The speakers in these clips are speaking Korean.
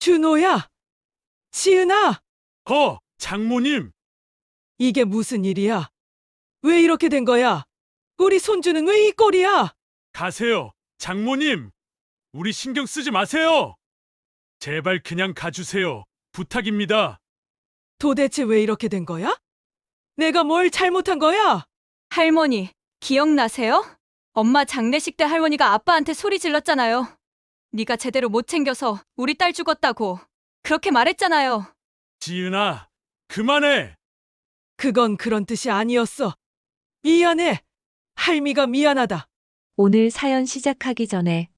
준호야, 지은아, 장모님, 이게 무슨 일이야? 왜 이렇게 된 거야? 우리 손주는 왜 이 꼴이야? 가세요. 장모님, 우리 신경 쓰지 마세요. 제발 그냥 가주세요. 부탁입니다. 도대체 왜 이렇게 된 거야? 내가 뭘 잘못한 거야? 할머니, 기억나세요? 엄마 장례식 때 할머니가 아빠한테 소리 질렀잖아요. 네가 제대로 못 챙겨서 우리 딸 죽었다고. 그렇게 말했잖아요. 지은아, 그만해. 그건 그런 뜻이 아니었어. 미안해. 할미가 미안하다. 오늘 사연 시작하기 전에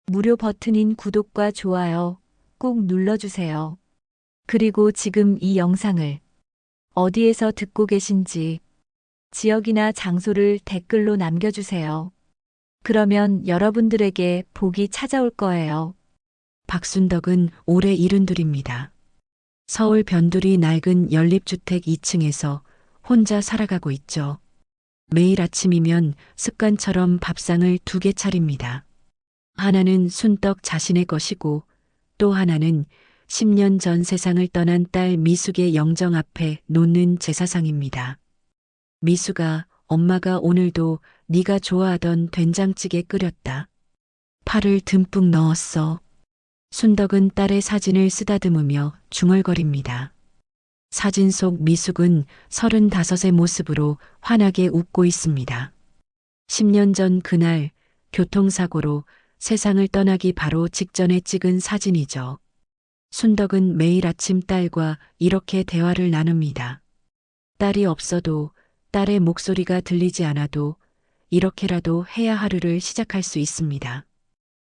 무료 버튼인 구독과 좋아요 꼭 눌러주세요. 그리고 지금 이 영상을 어디에서 듣고 계신지 지역이나 장소를 댓글로 남겨주세요. 그러면 여러분들에게 복이 찾아올 거예요. 박순덕은 올해 72입니다. 서울 변두리 낡은 연립주택 2층에서 혼자 살아가고 있죠. 매일 아침이면 습관처럼 밥상을 2개 차립니다. 하나는 순떡 자신의 것이고 또 하나는 10년 전 세상을 떠난 딸 미숙의 영정 앞에 놓는 제사상입니다. 미숙아, 엄마가 오늘도 네가 좋아하던 된장찌개 끓였다. 파를 듬뿍 넣었어. 순덕은 딸의 사진을 쓰다듬으며 중얼거립니다. 사진 속 미숙은 35의 모습으로 환하게 웃고 있습니다. 10년 전 그날 교통사고로 세상을 떠나기 바로 직전에 찍은 사진이죠. 순덕은 매일 아침 딸과 이렇게 대화를 나눕니다. 딸이 없어도 딸의 목소리가 들리지 않아도 이렇게라도 해야 하루를 시작할 수 있습니다.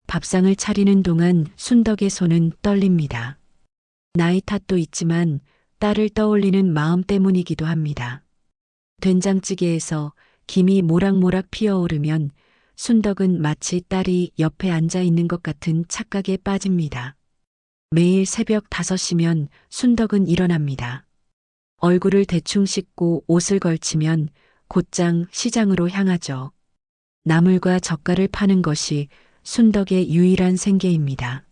밥상을 차리는 동안 순덕의 손은 떨립니다. 나이 탓도 있지만 딸을 떠올리는 마음 때문이기도 합니다. 된장찌개에서 김이 모락모락 피어오르면 순덕은 마치 딸이 옆에 앉아 있는 것 같은 착각에 빠집니다. 매일 새벽 5시면 순덕은 일어납니다. 얼굴을 대충 씻고 옷을 걸치면 곧장 시장으로 향하죠. 나물과 젓갈을 파는 것이 순덕의 유일한 생계입니다.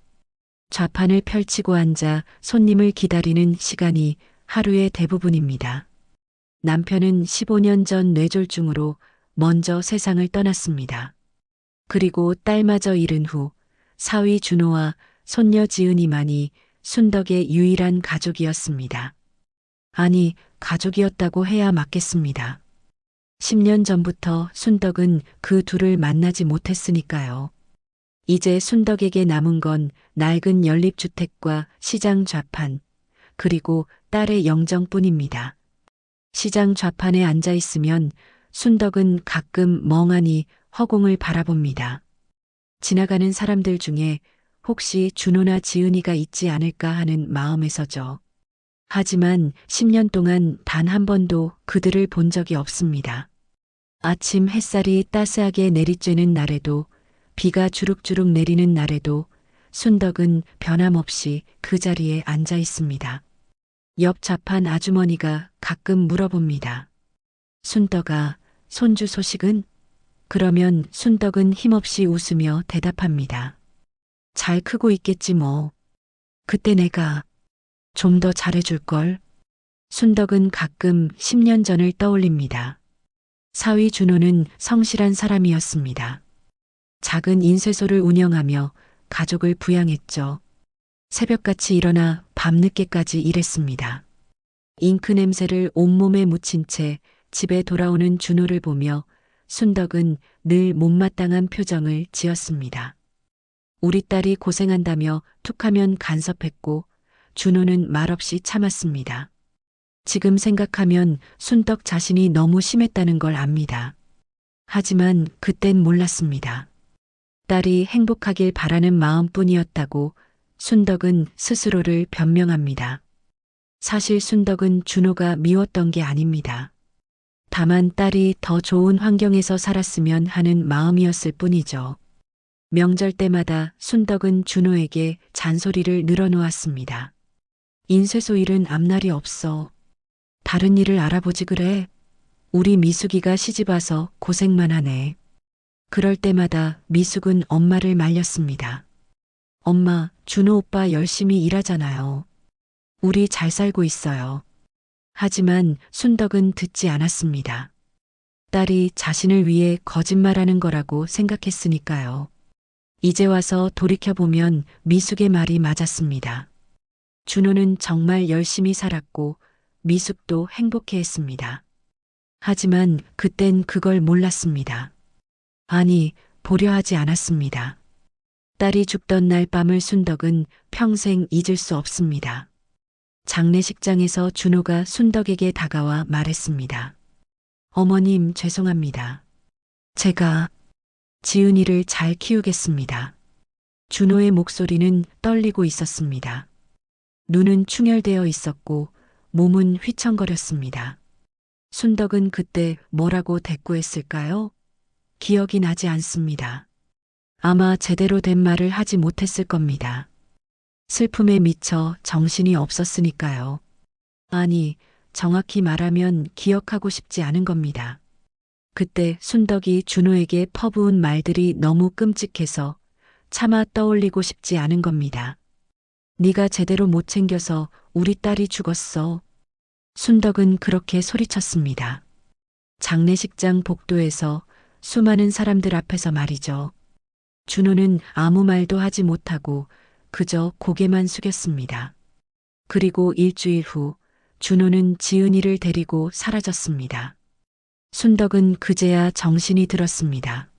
좌판을 펼치고 앉아 손님을 기다리는 시간이 하루의 대부분입니다. 남편은 15년 전 뇌졸중으로 먼저 세상을 떠났습니다. 그리고 딸마저 잃은 후 사위 준호와 손녀 지은이만이 순덕의 유일한 가족이었습니다. 아니, 가족이었다고 해야 맞겠습니다. 10년 전부터 순덕은 그 둘을 만나지 못했으니까요. 이제 순덕에게 남은 건 낡은 연립주택과 시장 좌판, 그리고 딸의 영정뿐입니다. 시장 좌판에 앉아 있으면 순덕은 가끔 멍하니 허공을 바라봅니다. 지나가는 사람들 중에 혹시 준호나 지은이가 있지 않을까 하는 마음에서죠. 하지만 10년 동안 단 한 번도 그들을 본 적이 없습니다. 아침 햇살이 따스하게 내리쬐는 날에도 비가 주룩주룩 내리는 날에도 순덕은 변함없이 그 자리에 앉아 있습니다. 옆 좌판 아주머니가 가끔 물어봅니다. 순덕아, 손주 소식은? 그러면 순덕은 힘없이 웃으며 대답합니다. 잘 크고 있겠지 뭐. 그때 내가 좀 더 잘해줄걸. 순덕은 가끔 10년 전을 떠올립니다. 사위 준호는 성실한 사람이었습니다. 작은 인쇄소를 운영하며 가족을 부양했죠. 새벽같이 일어나 밤늦게까지 일했습니다. 잉크 냄새를 온몸에 묻힌 채 집에 돌아오는 준호를 보며 순덕은 늘 못마땅한 표정을 지었습니다. 우리 딸이 고생한다며 툭하면 간섭했고 준호는 말없이 참았습니다. 지금 생각하면 순덕 자신이 너무 심했다는 걸 압니다. 하지만 그땐 몰랐습니다. 딸이 행복하길 바라는 마음뿐이었다고 순덕은 스스로를 변명합니다. 사실 순덕은 준호가 미웠던 게 아닙니다. 다만 딸이 더 좋은 환경에서 살았으면 하는 마음이었을 뿐이죠. 명절 때마다 순덕은 준호에게 잔소리를 늘어놓았습니다. 인쇄소 일은 앞날이 없어. 다른 일을 알아보지 그래. 우리 미숙이가 시집와서 고생만 하네. 그럴 때마다 미숙은 엄마를 말렸습니다. 엄마, 준호 오빠 열심히 일하잖아요. 우리 잘 살고 있어요. 하지만 순덕은 듣지 않았습니다. 딸이 자신을 위해 거짓말하는 거라고 생각했으니까요. 이제 와서 돌이켜보면 미숙의 말이 맞았습니다. 준호는 정말 열심히 살았고 미숙도 행복해했습니다. 하지만 그땐 그걸 몰랐습니다. 아니, 보려 하지 않았습니다. 딸이 죽던 날 밤을 순덕은 평생 잊을 수 없습니다. 장례식장에서 준호가 순덕에게 다가와 말했습니다. 어머님, 죄송합니다. 제가 지은이를 잘 키우겠습니다. 준호의 목소리는 떨리고 있었습니다. 눈은 충혈되어 있었고 몸은 휘청거렸습니다. 순덕은 그때 뭐라고 대꾸했을까요? 기억이 나지 않습니다. 아마 제대로 된 말을 하지 못했을 겁니다. 슬픔에 미쳐 정신이 없었으니까요. 아니, 정확히 말하면 기억하고 싶지 않은 겁니다. 그때 순덕이 준호에게 퍼부은 말들이 너무 끔찍해서 차마 떠올리고 싶지 않은 겁니다. 네가 제대로 못 챙겨서 우리 딸이 죽었어. 순덕은 그렇게 소리쳤습니다. 장례식장 복도에서 수많은 사람들 앞에서 말이죠. 준호는 아무 말도 하지 못하고 그저 고개만 숙였습니다. 그리고 일주일 후 준호는 지은이를 데리고 사라졌습니다. 순덕은 그제야 정신이 들었습니다.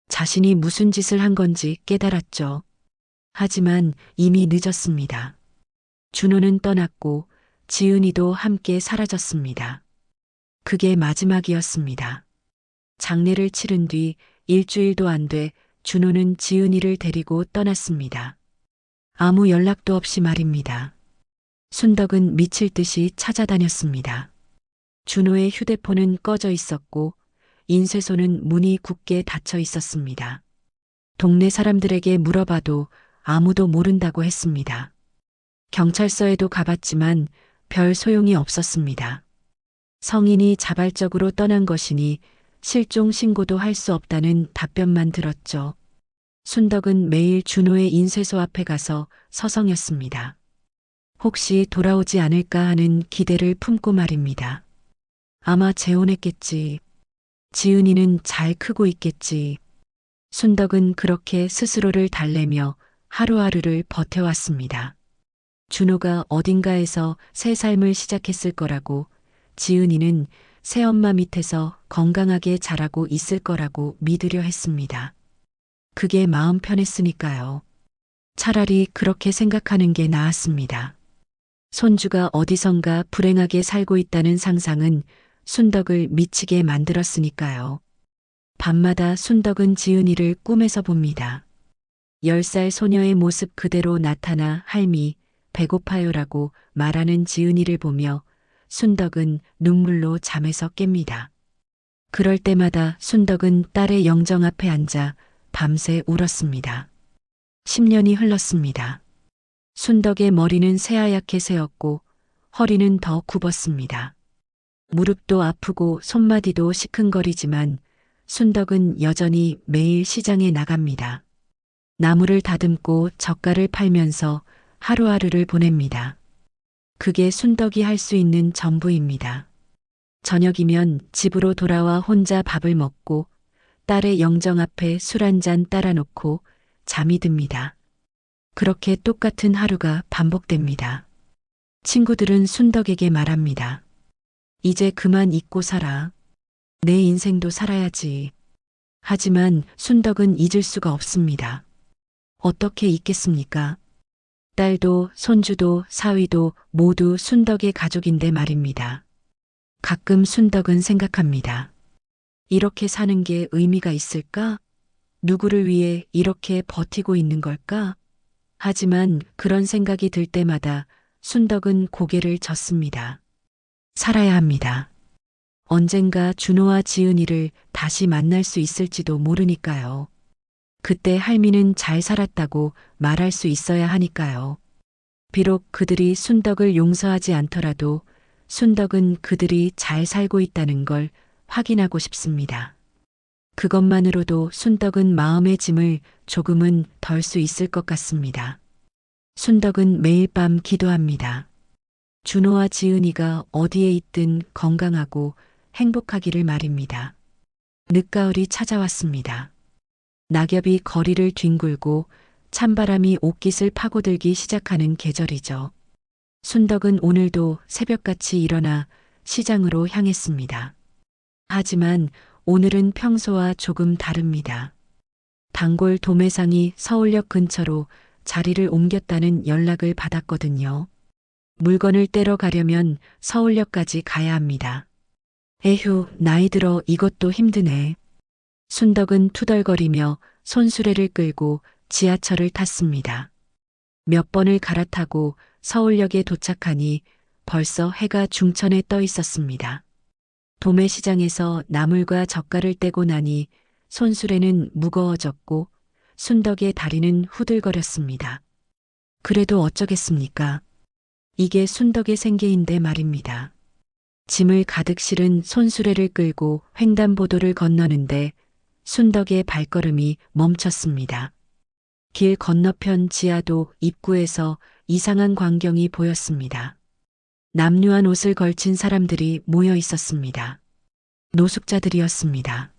자신이 무슨 짓을 한 건지 깨달았죠. 하지만 이미 늦었습니다. 준호는 떠났고 지은이도 함께 사라졌습니다. 그게 마지막이었습니다. 장례를 치른 뒤 일주일도 안 돼 준호는 지은이를 데리고 떠났습니다. 아무 연락도 없이 말입니다. 순덕은 미칠 듯이 찾아다녔습니다. 준호의 휴대폰은 꺼져 있었고 인쇄소는 문이 굳게 닫혀 있었습니다. 동네 사람들에게 물어봐도 아무도 모른다고 했습니다. 경찰서에도 가봤지만 별 소용이 없었습니다. 성인이 자발적으로 떠난 것이니 실종 신고도 할 수 없다는 답변만 들었죠. 순덕은 매일 준호의 인쇄소 앞에 가서 서성였습니다. 혹시 돌아오지 않을까 하는 기대를 품고 말입니다. 아마 재혼했겠지. 지은이는 잘 크고 있겠지. 순덕은 그렇게 스스로를 달래며 하루하루를 버텨왔습니다. 준호가 어딘가에서 새 삶을 시작했을 거라고, 지은이는 새엄마 밑에서 건강하게 자라고 있을 거라고 믿으려 했습니다. 그게 마음 편했으니까요. 차라리 그렇게 생각하는 게 나았습니다. 손주가 어디선가 불행하게 살고 있다는 상상은 순덕을 미치게 만들었으니까요. 밤마다 순덕은 지은이를 꿈에서 봅니다. 10살 소녀의 모습 그대로 나타나 할미, 배고파요라고 말하는 지은이를 보며 순덕은 눈물로 잠에서 깹니다. 그럴 때마다 순덕은 딸의 영정 앞에 앉아 밤새 울었습니다. 10년이 흘렀습니다. 순덕의 머리는 새하얗게 새었고 허리는 더 굽었습니다. 무릎도 아프고 손마디도 시큰거리지만 순덕은 여전히 매일 시장에 나갑니다. 나무를 다듬고 젓갈을 팔면서 하루하루를 보냅니다. 그게 순덕이 할 수 있는 전부입니다. 저녁이면 집으로 돌아와 혼자 밥을 먹고 딸의 영정 앞에 술 한 잔 따라놓고 잠이 듭니다. 그렇게 똑같은 하루가 반복됩니다. 친구들은 순덕에게 말합니다. 이제 그만 잊고 살아. 내 인생도 살아야지. 하지만 순덕은 잊을 수가 없습니다. 어떻게 잊겠습니까? 딸도 손주도 사위도 모두 순덕의 가족인데 말입니다. 가끔 순덕은 생각합니다. 이렇게 사는 게 의미가 있을까? 누구를 위해 이렇게 버티고 있는 걸까? 하지만 그런 생각이 들 때마다 순덕은 고개를 젓습니다. 살아야 합니다. 언젠가 준호와 지은이를 다시 만날 수 있을지도 모르니까요. 그때 할미는 잘 살았다고 말할 수 있어야 하니까요. 비록 그들이 순덕을 용서하지 않더라도 순덕은 그들이 잘 살고 있다는 걸 확인하고 싶습니다. 그것만으로도 순덕은 마음의 짐을 조금은 덜 수 있을 것 같습니다. 순덕은 매일 밤 기도합니다. 준호와 지은이가 어디에 있든 건강하고 행복하기를 말입니다. 늦가을이 찾아왔습니다. 낙엽이 거리를 뒹굴고 찬바람이 옷깃을 파고들기 시작하는 계절이죠. 순덕은 오늘도 새벽같이 일어나 시장으로 향했습니다. 하지만 오늘은 평소와 조금 다릅니다. 단골 도매상이 서울역 근처로 자리를 옮겼다는 연락을 받았거든요. 물건을 떼러 가려면 서울역까지 가야 합니다. 에휴, 나이 들어 이것도 힘드네. 순덕은 투덜거리며 손수레를 끌고 지하철을 탔습니다. 몇 번을 갈아타고 서울역에 도착하니 벌써 해가 중천에 떠 있었습니다. 도매시장에서 나물과 젓갈을 떼고 나니 손수레는 무거워졌고 순덕의 다리는 후들거렸습니다. 그래도 어쩌겠습니까? 이게 순덕의 생계인데 말입니다. 짐을 가득 실은 손수레를 끌고 횡단보도를 건너는데 순덕의 발걸음이 멈췄습니다. 길 건너편 지하도 입구에서 이상한 광경이 보였습니다. 남루한 옷을 걸친 사람들이 모여 있었습니다. 노숙자들이었습니다.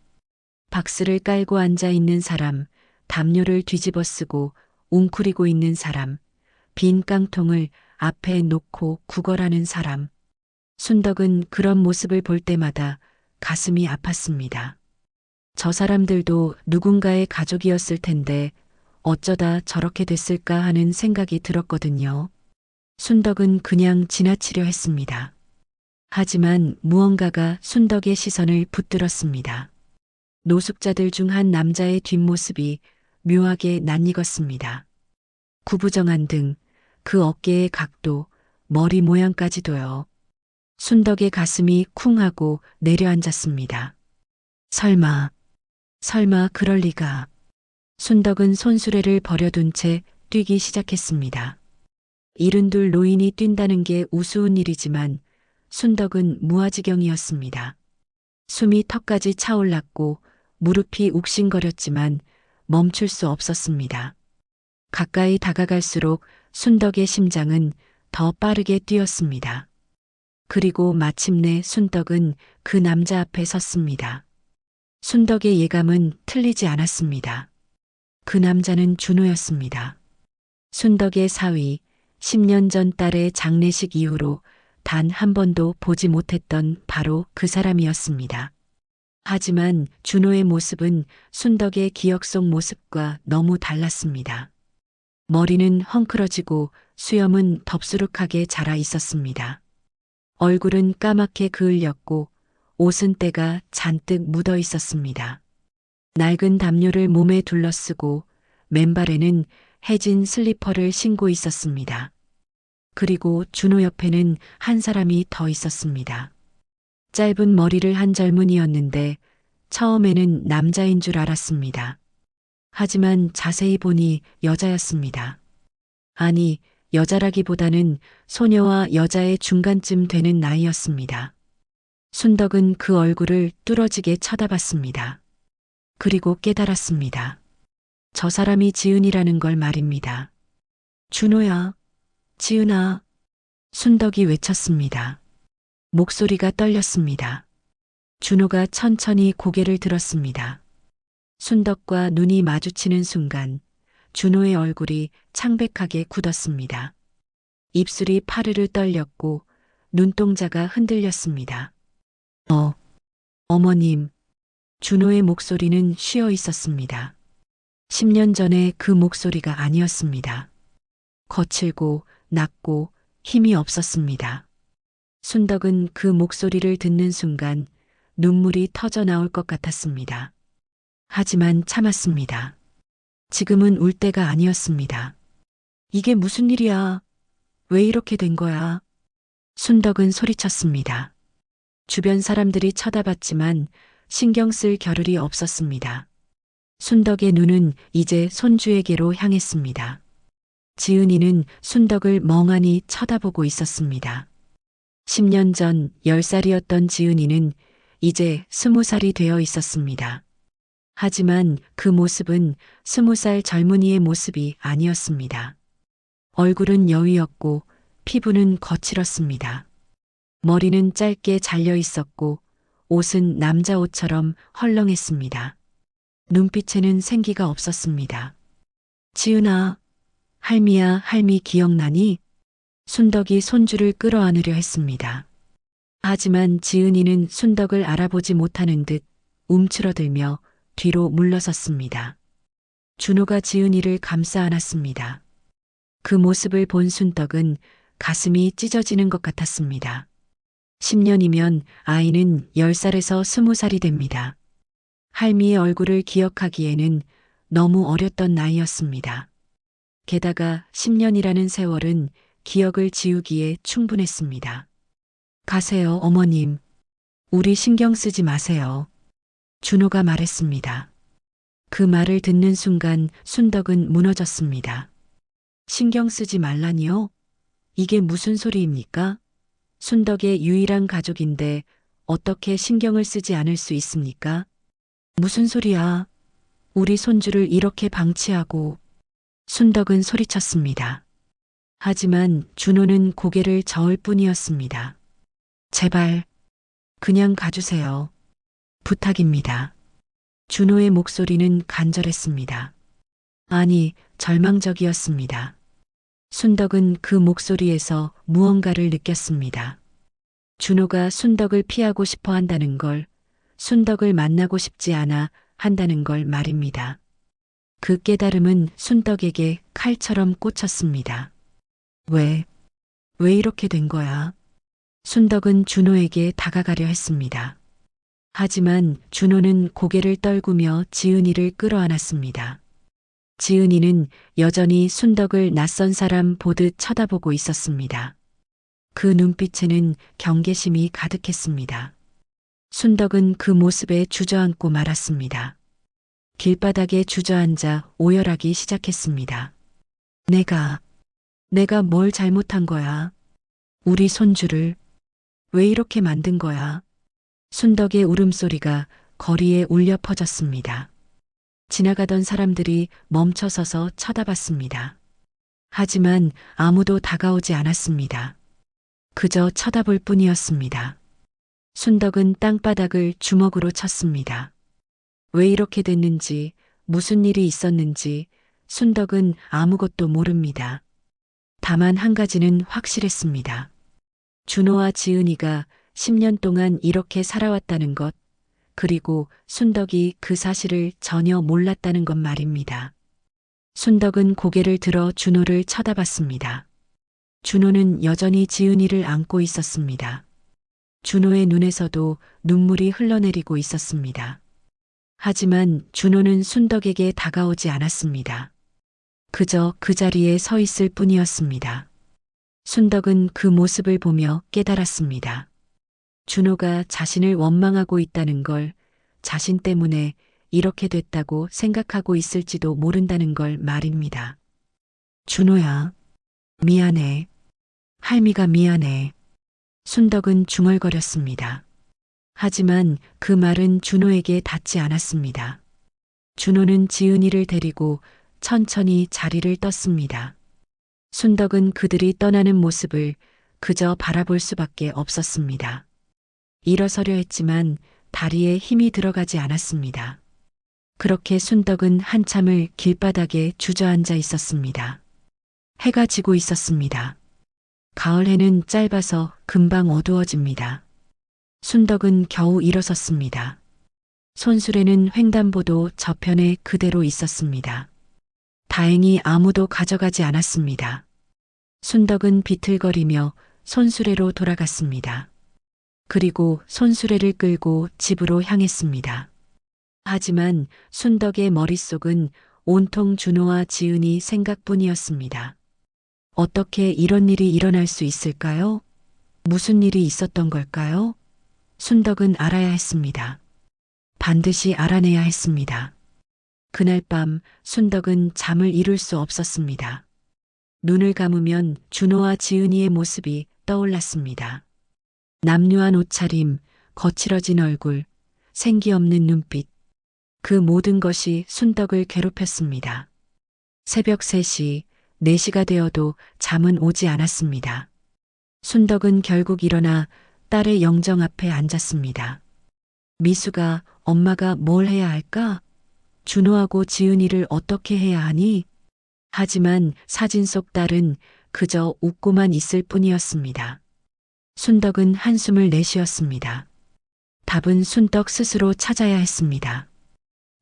박스를 깔고 앉아 있는 사람, 담요를 뒤집어 쓰고 웅크리고 있는 사람, 빈 깡통을 앞에 놓고 구걸하는 사람. 순덕은 그런 모습을 볼 때마다 가슴이 아팠습니다. 저 사람들도 누군가의 가족이었을 텐데 어쩌다 저렇게 됐을까 하는 생각이 들었거든요. 순덕은 그냥 지나치려 했습니다. 하지만 무언가가 순덕의 시선을 붙들었습니다. 노숙자들 중 한 남자의 뒷모습이 묘하게 낯익었습니다. 구부정한 등, 그 어깨의 각도, 머리 모양까지도요. 순덕의 가슴이 쿵 하고 내려앉았습니다. 설마 그럴 리가. 순덕은 손수레를 버려둔 채 뛰기 시작했습니다. 이른둘 노인이 뛴다는 게 우스운 일이지만 순덕은 무아지경이었습니다. 숨이 턱까지 차올랐고 무릎이 욱신거렸지만 멈출 수 없었습니다. 가까이 다가갈수록 순덕의 심장은 더 빠르게 뛰었습니다. 그리고 마침내 순덕은 그 남자 앞에 섰습니다. 순덕의 예감은 틀리지 않았습니다. 그 남자는 준호였습니다. 순덕의 사위, 10년 전 딸의 장례식 이후로 단 한 번도 보지 못했던 바로 그 사람이었습니다. 하지만 준호의 모습은 순덕의 기억 속 모습과 너무 달랐습니다. 머리는 헝클어지고 수염은 덥수룩하게 자라 있었습니다. 얼굴은 까맣게 그을렸고 옷은 때가 잔뜩 묻어 있었습니다. 낡은 담요를 몸에 둘러쓰고 맨발에는 해진 슬리퍼를 신고 있었습니다. 그리고 준호 옆에는 한 사람이 더 있었습니다. 짧은 머리를 한 젊은이였는데 처음에는 남자인 줄 알았습니다. 하지만 자세히 보니 여자였습니다. 아니, 여자라기보다는 소녀와 여자의 중간쯤 되는 나이였습니다. 순덕은 그 얼굴을 뚫어지게 쳐다봤습니다. 그리고 깨달았습니다. 저 사람이 지은이라는 걸 말입니다. 준호야, 지은아. 순덕이 외쳤습니다. 목소리가 떨렸습니다. 준호가 천천히 고개를 들었습니다. 순덕과 눈이 마주치는 순간 준호의 얼굴이 창백하게 굳었습니다. 입술이 파르르 떨렸고 눈동자가 흔들렸습니다. 어머님. 준호의 목소리는 쉬어 있었습니다. 10년 전에 그 목소리가 아니었습니다. 거칠고 낮고 힘이 없었습니다. 순덕은 그 목소리를 듣는 순간 눈물이 터져 나올 것 같았습니다. 하지만 참았습니다. 지금은 울 때가 아니었습니다. 이게 무슨 일이야? 왜 이렇게 된 거야? 순덕은 소리쳤습니다. 주변 사람들이 쳐다봤지만 신경 쓸 겨를이 없었습니다. 순덕의 눈은 이제 손주에게로 향했습니다. 지은이는 순덕을 멍하니 쳐다보고 있었습니다. 10년 전 10살이었던 지은이는 이제 20살이 되어 있었습니다. 하지만 그 모습은 20살 젊은이의 모습이 아니었습니다. 얼굴은 여위였고 피부는 거칠었습니다. 머리는 짧게 잘려 있었고 옷은 남자 옷처럼 헐렁했습니다. 눈빛에는 생기가 없었습니다. 지은아, 할미야, 할미 기억나니? 순덕이 손주를 끌어안으려 했습니다. 하지만 지은이는 순덕을 알아보지 못하는 듯 움츠러들며 뒤로 물러섰습니다. 준호가 지은이를 감싸 안았습니다. 그 모습을 본 순덕은 가슴이 찢어지는 것 같았습니다. 10년이면 아이는 10살에서 20살이 됩니다. 할미의 얼굴을 기억하기에는 너무 어렸던 나이였습니다. 게다가 10년이라는 세월은 기억을 지우기에 충분했습니다. 가세요, 어머님. 우리 신경 쓰지 마세요. 준호가 말했습니다. 그 말을 듣는 순간 순덕은 무너졌습니다. 신경 쓰지 말라니요? 이게 무슨 소리입니까? 순덕의 유일한 가족인데 어떻게 신경을 쓰지 않을 수 있습니까? 무슨 소리야? 우리 손주를 이렇게 방치하고. 순덕은 소리쳤습니다. 하지만 준호는 고개를 저을 뿐이었습니다. 제발, 그냥 가주세요. 부탁입니다. 준호의 목소리는 간절했습니다. 아니, 절망적이었습니다. 순덕은 그 목소리에서 무언가를 느꼈습니다. 준호가 순덕을 피하고 싶어 한다는 걸, 순덕을 만나고 싶지 않아 한다는 걸 말입니다. 그 깨달음은 순덕에게 칼처럼 꽂혔습니다. 왜 이렇게 된 거야? 순덕은 준호에게 다가가려 했습니다. 하지만 준호는 고개를 떨구며 지은이를 끌어안았습니다. 지은이는 여전히 순덕을 낯선 사람 보듯 쳐다보고 있었습니다. 그 눈빛에는 경계심이 가득했습니다. 순덕은 그 모습에 주저앉고 말았습니다. 길바닥에 주저앉아 오열하기 시작했습니다. 내가 뭘 잘못한 거야? 우리 손주를 왜 이렇게 만든 거야? 순덕의 울음소리가 거리에 울려 퍼졌습니다. 지나가던 사람들이 멈춰서서 쳐다봤습니다. 하지만 아무도 다가오지 않았습니다. 그저 쳐다볼 뿐이었습니다. 순덕은 땅바닥을 주먹으로 쳤습니다. 왜 이렇게 됐는지, 무슨 일이 있었는지 순덕은 아무것도 모릅니다. 다만 한 가지는 확실했습니다. 준호와 지은이가 10년 동안 이렇게 살아왔다는 것, 그리고 순덕이 그 사실을 전혀 몰랐다는 것 말입니다. 순덕은 고개를 들어 준호를 쳐다봤습니다. 준호는 여전히 지은이를 안고 있었습니다. 준호의 눈에서도 눈물이 흘러내리고 있었습니다. 하지만 준호는 순덕에게 다가오지 않았습니다. 그저 그 자리에 서 있을 뿐이었습니다. 순덕은 그 모습을 보며 깨달았습니다. 준호가 자신을 원망하고 있다는 걸, 자신 때문에 이렇게 됐다고 생각하고 있을지도 모른다는 걸 말입니다. 준호야, 미안해. 할미가 미안해. 순덕은 중얼거렸습니다. 하지만 그 말은 준호에게 닿지 않았습니다. 준호는 지은이를 데리고 천천히 자리를 떴습니다. 순덕은 그들이 떠나는 모습을 그저 바라볼 수밖에 없었습니다. 일어서려 했지만 다리에 힘이 들어가지 않았습니다. 그렇게 순덕은 한참을 길바닥에 주저앉아 있었습니다. 해가 지고 있었습니다. 가을 해는 짧아서 금방 어두워집니다. 순덕은 겨우 일어섰습니다. 손수레는 횡단보도 저편에 그대로 있었습니다. 다행히 아무도 가져가지 않았습니다. 순덕은 비틀거리며 손수레로 돌아갔습니다. 그리고 손수레를 끌고 집으로 향했습니다. 하지만 순덕의 머릿속은 온통 준호와 지은이 생각뿐이었습니다. 어떻게 이런 일이 일어날 수 있을까요? 무슨 일이 있었던 걸까요? 순덕은 알아야 했습니다. 반드시 알아내야 했습니다. 그날 밤 순덕은 잠을 이룰 수 없었습니다. 눈을 감으면 준호와 지은이의 모습이 떠올랐습니다. 남루한 옷차림, 거칠어진 얼굴, 생기 없는 눈빛. 그 모든 것이 순덕을 괴롭혔습니다. 새벽 3시, 4시가 되어도 잠은 오지 않았습니다. 순덕은 결국 일어나 딸의 영정 앞에 앉았습니다. 미수가 엄마가 뭘 해야 할까? 준호하고 지은이를 어떻게 해야 하니? 하지만 사진 속 딸은 그저 웃고만 있을 뿐이었습니다. 순덕은 한숨을 내쉬었습니다. 답은 순덕 스스로 찾아야 했습니다.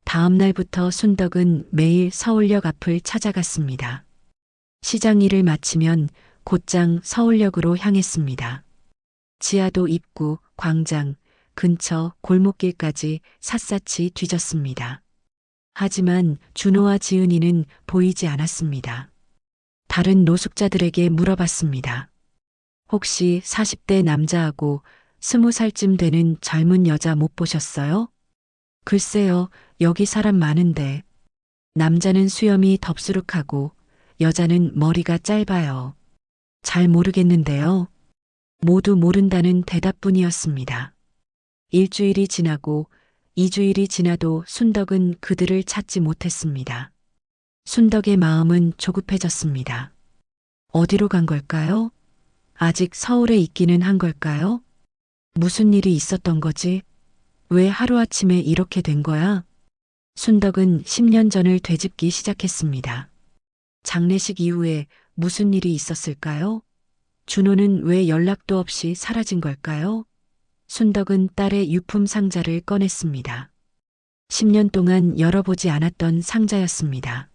다음 날부터 순덕은 매일 서울역 앞을 찾아갔습니다. 시장 일을 마치면 곧장 서울역으로 향했습니다. 지하도 입구, 광장, 근처 골목길까지 샅샅이 뒤졌습니다. 하지만 준호와 지은이는 보이지 않았습니다. 다른 노숙자들에게 물어봤습니다. 혹시 40대 남자하고 20살쯤 되는 젊은 여자 못 보셨어요? 글쎄요, 여기 사람 많은데. 남자는 수염이 덥수룩하고 여자는 머리가 짧아요. 잘 모르겠는데요. 모두 모른다는 대답뿐이었습니다. 일주일이 지나고 2주일이 지나도 순덕은 그들을 찾지 못했습니다. 순덕의 마음은 조급해졌습니다. 어디로 간 걸까요? 아직 서울에 있기는 한 걸까요? 무슨 일이 있었던 거지? 왜 하루아침에 이렇게 된 거야? 순덕은 10년 전을 되짚기 시작했습니다. 장례식 이후에 무슨 일이 있었을까요? 준호는 왜 연락도 없이 사라진 걸까요? 순덕은 딸의 유품 상자를 꺼냈습니다. 10년 동안 열어보지 않았던 상자였습니다.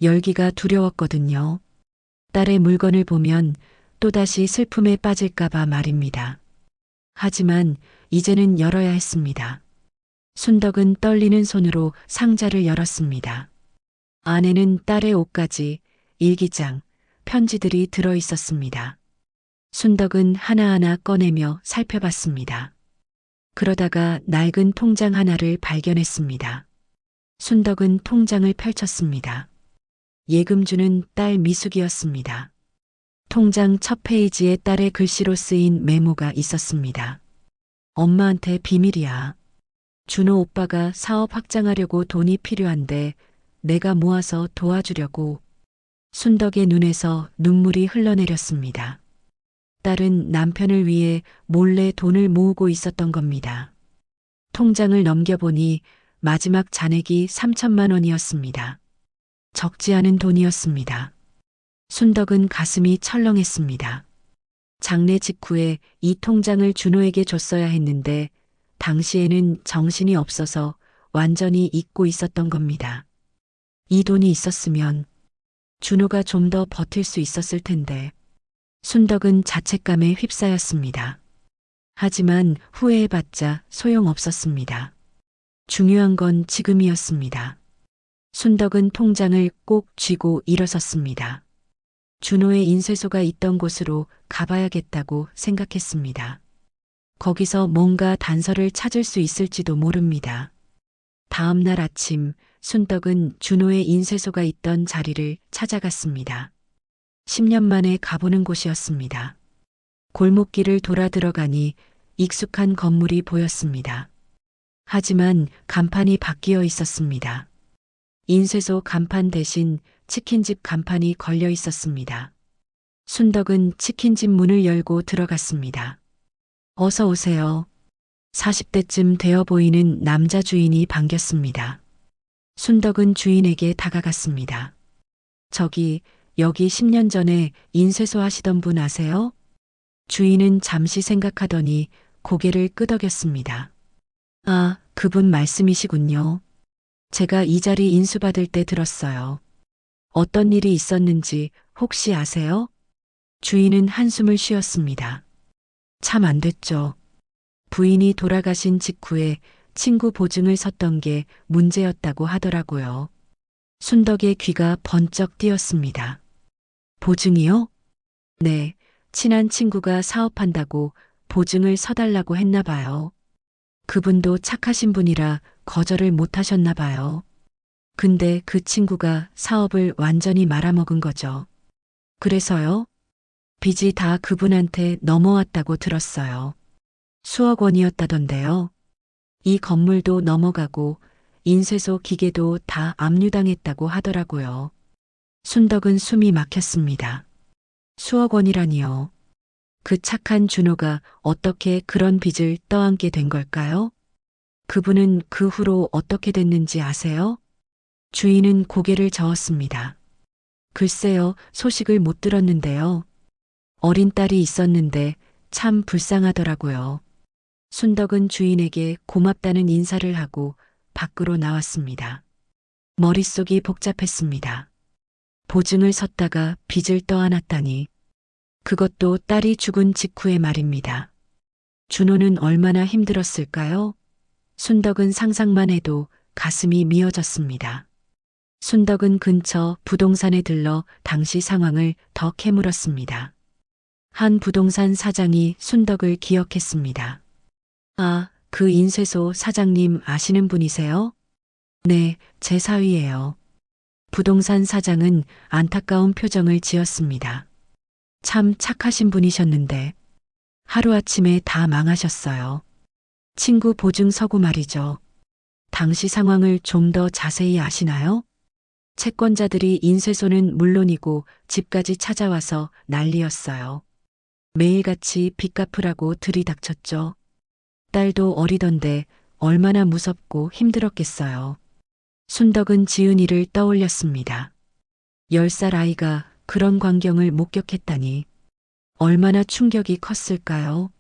열기가 두려웠거든요. 딸의 물건을 보면 또다시 슬픔에 빠질까봐 말입니다. 하지만 이제는 열어야 했습니다. 순덕은 떨리는 손으로 상자를 열었습니다. 안에는 딸의 옷가지, 일기장, 편지들이 들어 있었습니다. 순덕은 하나하나 꺼내며 살펴봤습니다. 그러다가 낡은 통장 하나를 발견했습니다. 순덕은 통장을 펼쳤습니다. 예금주는 딸 미숙이었습니다. 통장 첫 페이지에 딸의 글씨로 쓰인 메모가 있었습니다. 엄마한테 비밀이야. 준호 오빠가 사업 확장하려고 돈이 필요한데 내가 모아서 도와주려고. 순덕의 눈에서 눈물이 흘러내렸습니다. 딸은 남편을 위해 몰래 돈을 모으고 있었던 겁니다. 통장을 넘겨보니 마지막 잔액이 3천만 원이었습니다. 적지 않은 돈이었습니다. 순덕은 가슴이 철렁했습니다. 장례 직후에 이 통장을 준호에게 줬어야 했는데 당시에는 정신이 없어서 완전히 잊고 있었던 겁니다. 이 돈이 있었으면 준호가 좀 더 버틸 수 있었을 텐데. 순덕은 자책감에 휩싸였습니다. 하지만 후회해봤자 소용없었습니다. 중요한 건 지금이었습니다. 순덕은 통장을 꼭 쥐고 일어섰습니다. 준호의 인쇄소가 있던 곳으로 가봐야겠다고 생각했습니다. 거기서 뭔가 단서를 찾을 수 있을지도 모릅니다. 다음 날 아침 순덕은 준호의 인쇄소가 있던 자리를 찾아갔습니다. 10년 만에 가보는 곳이었습니다. 골목길을 돌아 들어가니 익숙한 건물이 보였습니다. 하지만 간판이 바뀌어 있었습니다. 인쇄소 간판 대신 치킨집 간판이 걸려 있었습니다. 순덕은 치킨집 문을 열고 들어갔습니다. 어서 오세요. 40대쯤 되어 보이는 남자 주인이 반겼습니다. 순덕은 주인에게 다가갔습니다. 여기 10년 전에 인쇄소 하시던 분 아세요? 주인은 잠시 생각하더니 고개를 끄덕였습니다. 아, 그분 말씀이시군요. 제가 이 자리 인수받을 때 들었어요. 어떤 일이 있었는지 혹시 아세요? 주인은 한숨을 쉬었습니다. 참 안 됐죠. 부인이 돌아가신 직후에 친구 보증을 섰던 게 문제였다고 하더라고요. 순덕의 귀가 번쩍 뛰었습니다. 보증이요? 네, 친한 친구가 사업한다고 보증을 서달라고 했나 봐요. 그분도 착하신 분이라 거절을 못 하셨나 봐요. 근데 그 친구가 사업을 완전히 말아먹은 거죠. 그래서요? 빚이 다 그분한테 넘어왔다고 들었어요. 수억 원이었다던데요. 이 건물도 넘어가고 인쇄소 기계도 다 압류당했다고 하더라고요. 순덕은 숨이 막혔습니다. 수억 원이라니요. 그 착한 준호가 어떻게 그런 빚을 떠안게 된 걸까요? 그분은 그 후로 어떻게 됐는지 아세요? 주인은 고개를 저었습니다. 글쎄요, 소식을 못 들었는데요. 어린 딸이 있었는데 참 불쌍하더라고요. 순덕은 주인에게 고맙다는 인사를 하고 밖으로 나왔습니다. 머릿속이 복잡했습니다. 보증을 섰다가 빚을 떠안았다니. 그것도 딸이 죽은 직후의 말입니다. 준호는 얼마나 힘들었을까요? 순덕은 상상만 해도 가슴이 미어졌습니다. 순덕은 근처 부동산에 들러 당시 상황을 더 캐물었습니다. 한 부동산 사장이 순덕을 기억했습니다. 아, 그 인쇄소 사장님 아시는 분이세요? 네, 제 사위예요. 부동산 사장은 안타까운 표정을 지었습니다. 참 착하신 분이셨는데 하루아침에 다 망하셨어요. 친구 보증 서고 말이죠. 당시 상황을 좀 더 자세히 아시나요? 채권자들이 인쇄소는 물론이고 집까지 찾아와서 난리였어요. 매일같이 빚 갚으라고 들이닥쳤죠. 딸도 어리던데 얼마나 무섭고 힘들었겠어요. 순덕은 지은이를 떠올렸습니다. 10살 아이가 그런 광경을 목격했다니 얼마나 충격이 컸을까요?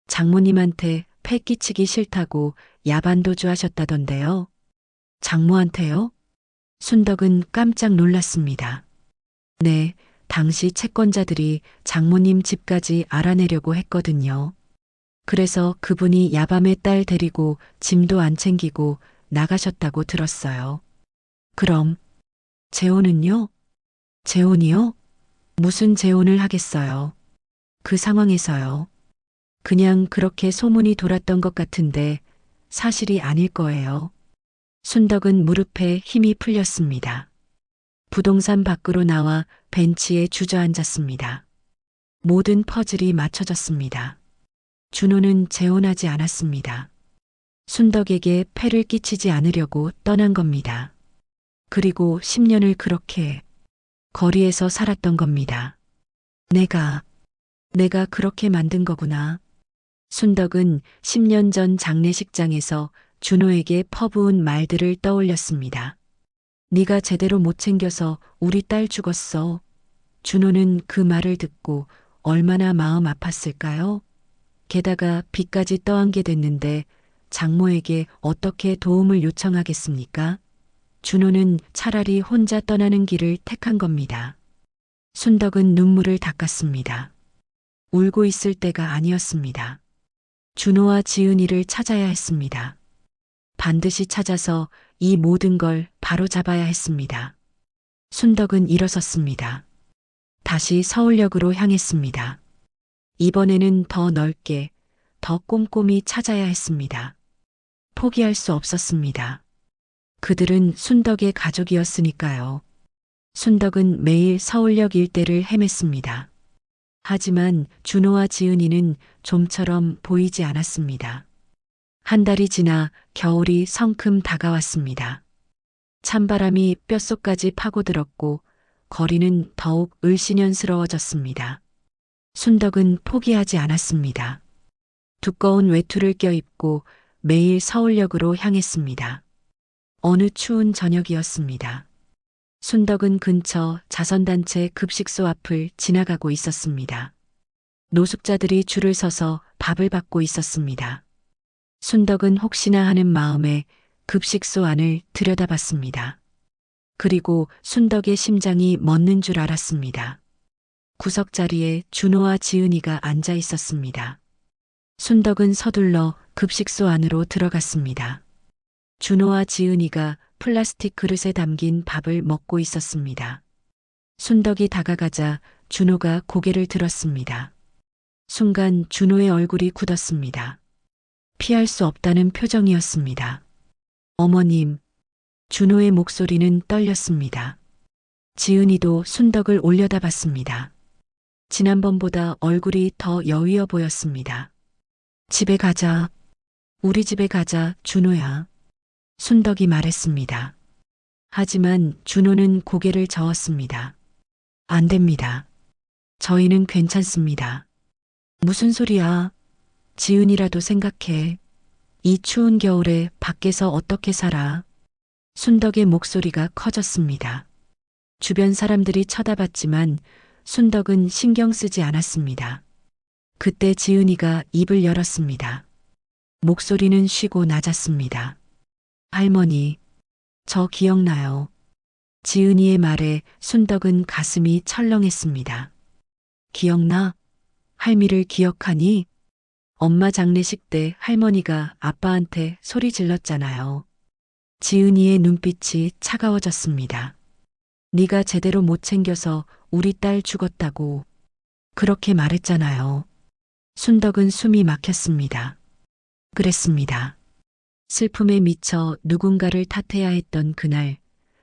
장모님한테 패 끼치기 싫다고 야반도주 하셨다던데요. 장모한테요? 순덕은 깜짝 놀랐습니다. 네, 당시 채권자들이 장모님 집까지 알아내려고 했거든요. 그래서 그분이 야밤에 딸 데리고 짐도 안 챙기고 나가셨다고 들었어요. 그럼 재혼은요? 재혼이요? 무슨 재혼을 하겠어요? 그 상황에서요. 그냥 그렇게 소문이 돌았던 것 같은데 사실이 아닐 거예요. 순덕은 무릎에 힘이 풀렸습니다. 부동산 밖으로 나와 벤치에 주저앉았습니다. 모든 퍼즐이 맞춰졌습니다. 준호는 재혼하지 않았습니다. 순덕에게 폐를 끼치지 않으려고 떠난 겁니다. 그리고 10년을 그렇게 거리에서 살았던 겁니다. 내가 그렇게 만든 거구나. 순덕은 10년 전 장례식장에서 준호에게 퍼부은 말들을 떠올렸습니다. 네가 제대로 못 챙겨서 우리 딸 죽었어. 준호는 그 말을 듣고 얼마나 마음 아팠을까요? 게다가 빚까지 떠안게 됐는데 장모에게 어떻게 도움을 요청하겠습니까? 준호는 차라리 혼자 떠나는 길을 택한 겁니다. 순덕은 눈물을 닦았습니다. 울고 있을 때가 아니었습니다. 준호와 지은이를 찾아야 했습니다. 반드시 찾아서 이 모든 걸 바로잡아야 했습니다. 순덕은 일어섰습니다. 다시 서울역으로 향했습니다. 이번에는 더 넓게, 더 꼼꼼히 찾아야 했습니다. 포기할 수 없었습니다. 그들은 순덕의 가족이었으니까요. 순덕은 매일 서울역 일대를 헤맸습니다. 하지만 준호와 지은이는 좀처럼 보이지 않았습니다. 한 달이 지나 겨울이 성큼 다가왔습니다. 찬바람이 뼛속까지 파고들었고 거리는 더욱 을씨년스러워졌습니다. 순덕은 포기하지 않았습니다. 두꺼운 외투를 껴입고 매일 서울역으로 향했습니다. 어느 추운 저녁이었습니다. 순덕은 근처 자선단체 급식소 앞을 지나가고 있었습니다. 노숙자들이 줄을 서서 밥을 받고 있었습니다. 순덕은 혹시나 하는 마음에 급식소 안을 들여다봤습니다. 그리고 순덕의 심장이 멎는 줄 알았습니다. 구석자리에 준호와 지은이가 앉아 있었습니다. 순덕은 서둘러 급식소 안으로 들어갔습니다. 준호와 지은이가 플라스틱 그릇에 담긴 밥을 먹고 있었습니다. 순덕이 다가가자 준호가 고개를 들었습니다. 순간 준호의 얼굴이 굳었습니다. 피할 수 없다는 표정이었습니다. 어머님, 준호의 목소리는 떨렸습니다. 지은이도 순덕을 올려다봤습니다. 지난번보다 얼굴이 더 여위어 보였습니다. 집에 가자. 우리 집에 가자, 준호야. 순덕이 말했습니다. 하지만 준호는 고개를 저었습니다. 안 됩니다. 저희는 괜찮습니다. 무슨 소리야? 지은이라도 생각해. 이 추운 겨울에 밖에서 어떻게 살아? 순덕의 목소리가 커졌습니다. 주변 사람들이 쳐다봤지만 순덕은 신경 쓰지 않았습니다. 그때 지은이가 입을 열었습니다. 목소리는 쉬고 낮았습니다. 할머니, 저 기억나요. 지은이의 말에 순덕은 가슴이 철렁했습니다. 기억나? 할미를 기억하니? 엄마 장례식 때 할머니가 아빠한테 소리 질렀잖아요. 지은이의 눈빛이 차가워졌습니다. 네가 제대로 못 챙겨서 우리 딸 죽었다고 그렇게 말했잖아요. 순덕은 숨이 막혔습니다. 그랬습니다. 슬픔에 미쳐 누군가를 탓해야 했던 그날,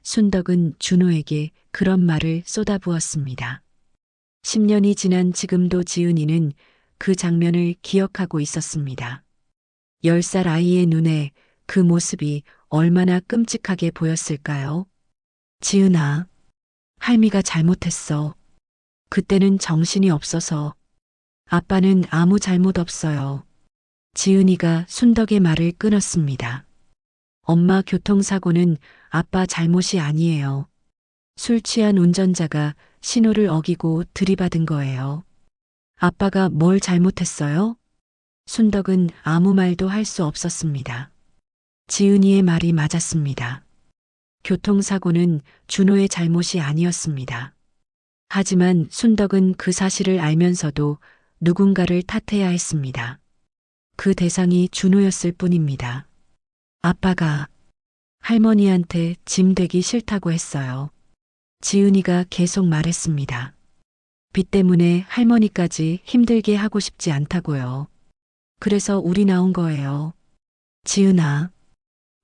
순덕은 준호에게 그런 말을 쏟아부었습니다. 10년이 지난 지금도 지은이는 그 장면을 기억하고 있었습니다. 10살 아이의 눈에 그 모습이 얼마나 끔찍하게 보였을까요? 지은아, 할미가 잘못했어. 그때는 정신이 없어서. 아빠는 아무 잘못 없어요. 지은이가 순덕의 말을 끊었습니다. 엄마 교통사고는 아빠 잘못이 아니에요. 술 취한 운전자가 신호를 어기고 들이받은 거예요. 아빠가 뭘 잘못했어요? 순덕은 아무 말도 할 수 없었습니다. 지은이의 말이 맞았습니다. 교통사고는 준호의 잘못이 아니었습니다. 하지만 순덕은 그 사실을 알면서도 누군가를 탓해야 했습니다. 그 대상이 준호였을 뿐입니다. 아빠가 할머니한테 짐 되기 싫다고 했어요. 지은이가 계속 말했습니다. 빚 때문에 할머니까지 힘들게 하고 싶지 않다고요. 그래서 우리 나온 거예요. 지은아.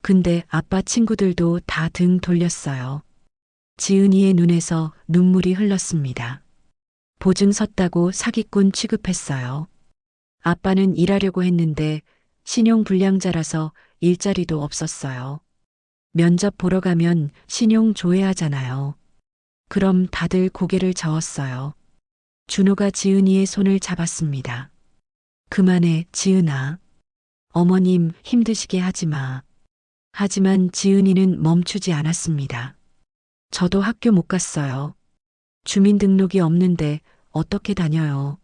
근데 아빠 친구들도 다 등 돌렸어요. 지은이의 눈에서 눈물이 흘렀습니다. 보증 섰다고 사기꾼 취급했어요. 아빠는 일하려고 했는데 신용 불량자라서 일자리도 없었어요. 면접 보러 가면 신용 조회하잖아요. 그럼 다들 고개를 저었어요. 준호가 지은이의 손을 잡았습니다. 그만해, 지은아. 어머님 힘드시게 하지 마. 하지만 지은이는 멈추지 않았습니다. 저도 학교 못 갔어요. 주민등록이 없는데 어떻게 다녀요?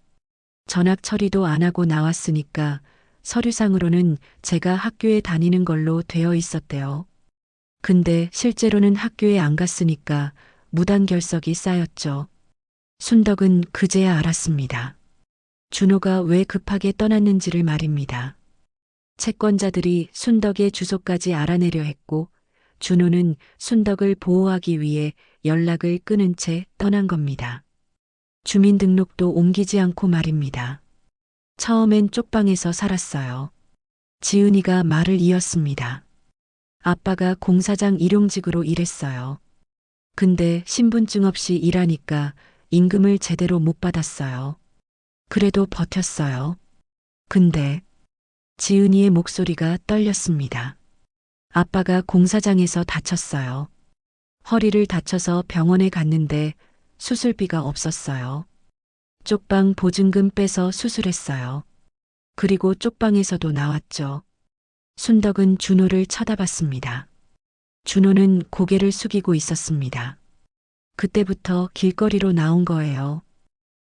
전학 처리도 안 하고 나왔으니까 서류상으로는 제가 학교에 다니는 걸로 되어 있었대요. 근데 실제로는 학교에 안 갔으니까 무단결석이 쌓였죠. 순덕은 그제야 알았습니다. 준호가 왜 급하게 떠났는지를 말입니다. 채권자들이 순덕의 주소까지 알아내려 했고 준호는 순덕을 보호하기 위해 연락을 끊은 채 떠난 겁니다. 주민등록도 옮기지 않고 말입니다. 처음엔 쪽방에서 살았어요. 지은이가 말을 이었습니다. 아빠가 공사장 일용직으로 일했어요. 근데 신분증 없이 일하니까 임금을 제대로 못 받았어요. 그래도 버텼어요. 근데 지은이의 목소리가 떨렸습니다. 아빠가 공사장에서 다쳤어요. 허리를 다쳐서 병원에 갔는데 수술비가 없었어요. 쪽방 보증금 빼서 수술했어요. 그리고 쪽방에서도 나왔죠. 순덕은 준호를 쳐다봤습니다. 준호는 고개를 숙이고 있었습니다. 그때부터 길거리로 나온 거예요.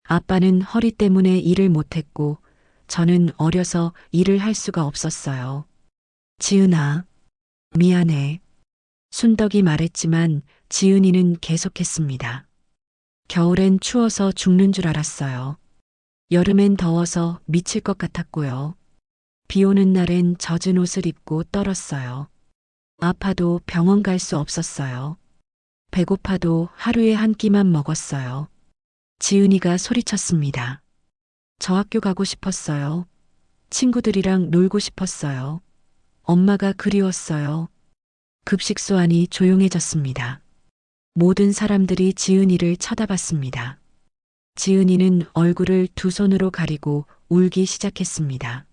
아빠는 허리 때문에 일을 못했고 저는 어려서 일을 할 수가 없었어요. 지은아, 미안해. 순덕이 말했지만 지은이는 계속했습니다. 겨울엔 추워서 죽는 줄 알았어요. 여름엔 더워서 미칠 것 같았고요. 비 오는 날엔 젖은 옷을 입고 떨었어요. 아파도 병원 갈 수 없었어요. 배고파도 하루에 한 끼만 먹었어요. 지은이가 소리쳤습니다. 저 학교 가고 싶었어요. 친구들이랑 놀고 싶었어요. 엄마가 그리웠어요. 급식소 안이 조용해졌습니다. 모든 사람들이 지은이를 쳐다봤습니다. 지은이는 얼굴을 두 손으로 가리고 울기 시작했습니다.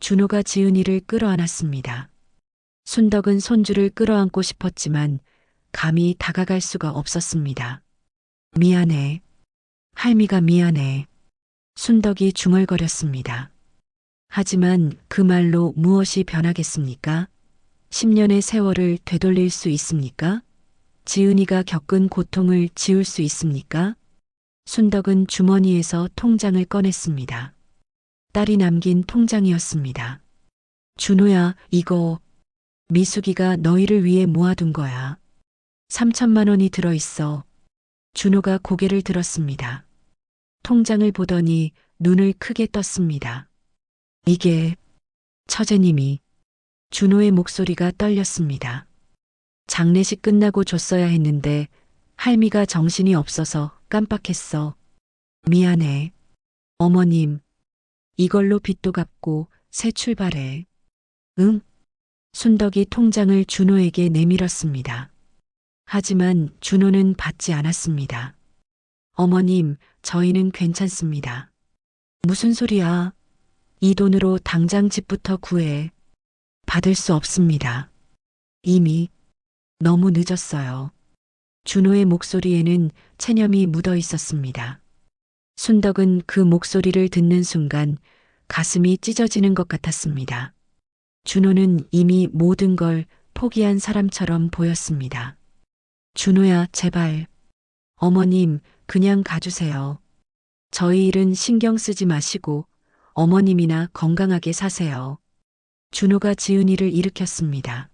준호가 지은이를 끌어안았습니다. 순덕은 손주를 끌어안고 싶었지만 감히 다가갈 수가 없었습니다. 미안해. 할미가 미안해. 순덕이 중얼거렸습니다. 하지만 그 말로 무엇이 변하겠습니까? 10년의 세월을 되돌릴 수 있습니까? 지은이가 겪은 고통을 지울 수 있습니까? 순덕은 주머니에서 통장을 꺼냈습니다. 딸이 남긴 통장이었습니다. 준호야, 이거 미숙이가 너희를 위해 모아둔 거야. 3천만 원이 들어있어. 준호가 고개를 들었습니다. 통장을 보더니 눈을 크게 떴습니다. 이게 처제님이. 준호의 목소리가 떨렸습니다. 장례식 끝나고 줬어야 했는데 할미가 정신이 없어서 깜빡했어. 미안해. 어머님, 이걸로 빚도 갚고 새 출발해. 응? 순덕이 통장을 준호에게 내밀었습니다. 하지만 준호는 받지 않았습니다. 어머님, 저희는 괜찮습니다. 무슨 소리야? 이 돈으로 당장 집부터 구해. 받을 수 없습니다. 이미 너무 늦었어요. 준호의 목소리에는 체념이 묻어 있었습니다. 순덕은 그 목소리를 듣는 순간 가슴이 찢어지는 것 같았습니다. 준호는 이미 모든 걸 포기한 사람처럼 보였습니다. 준호야, 제발. 어머님, 그냥 가주세요. 저희 일은 신경 쓰지 마시고 어머님이나 건강하게 사세요. 준호가 지은이를 일으켰습니다.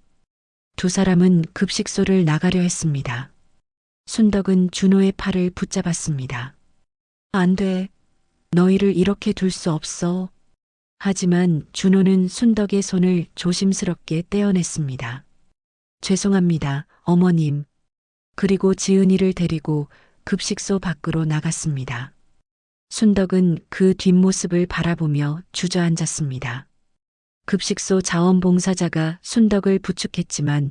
두 사람은 급식소를 나가려 했습니다. 순덕은 준호의 팔을 붙잡았습니다. 안 돼. 너희를 이렇게 둘 수 없어. 하지만 준호는 순덕의 손을 조심스럽게 떼어냈습니다. 죄송합니다, 어머님. 그리고 지은이를 데리고 급식소 밖으로 나갔습니다. 순덕은 그 뒷모습을 바라보며 주저앉았습니다. 급식소 자원봉사자가 순덕을 부축했지만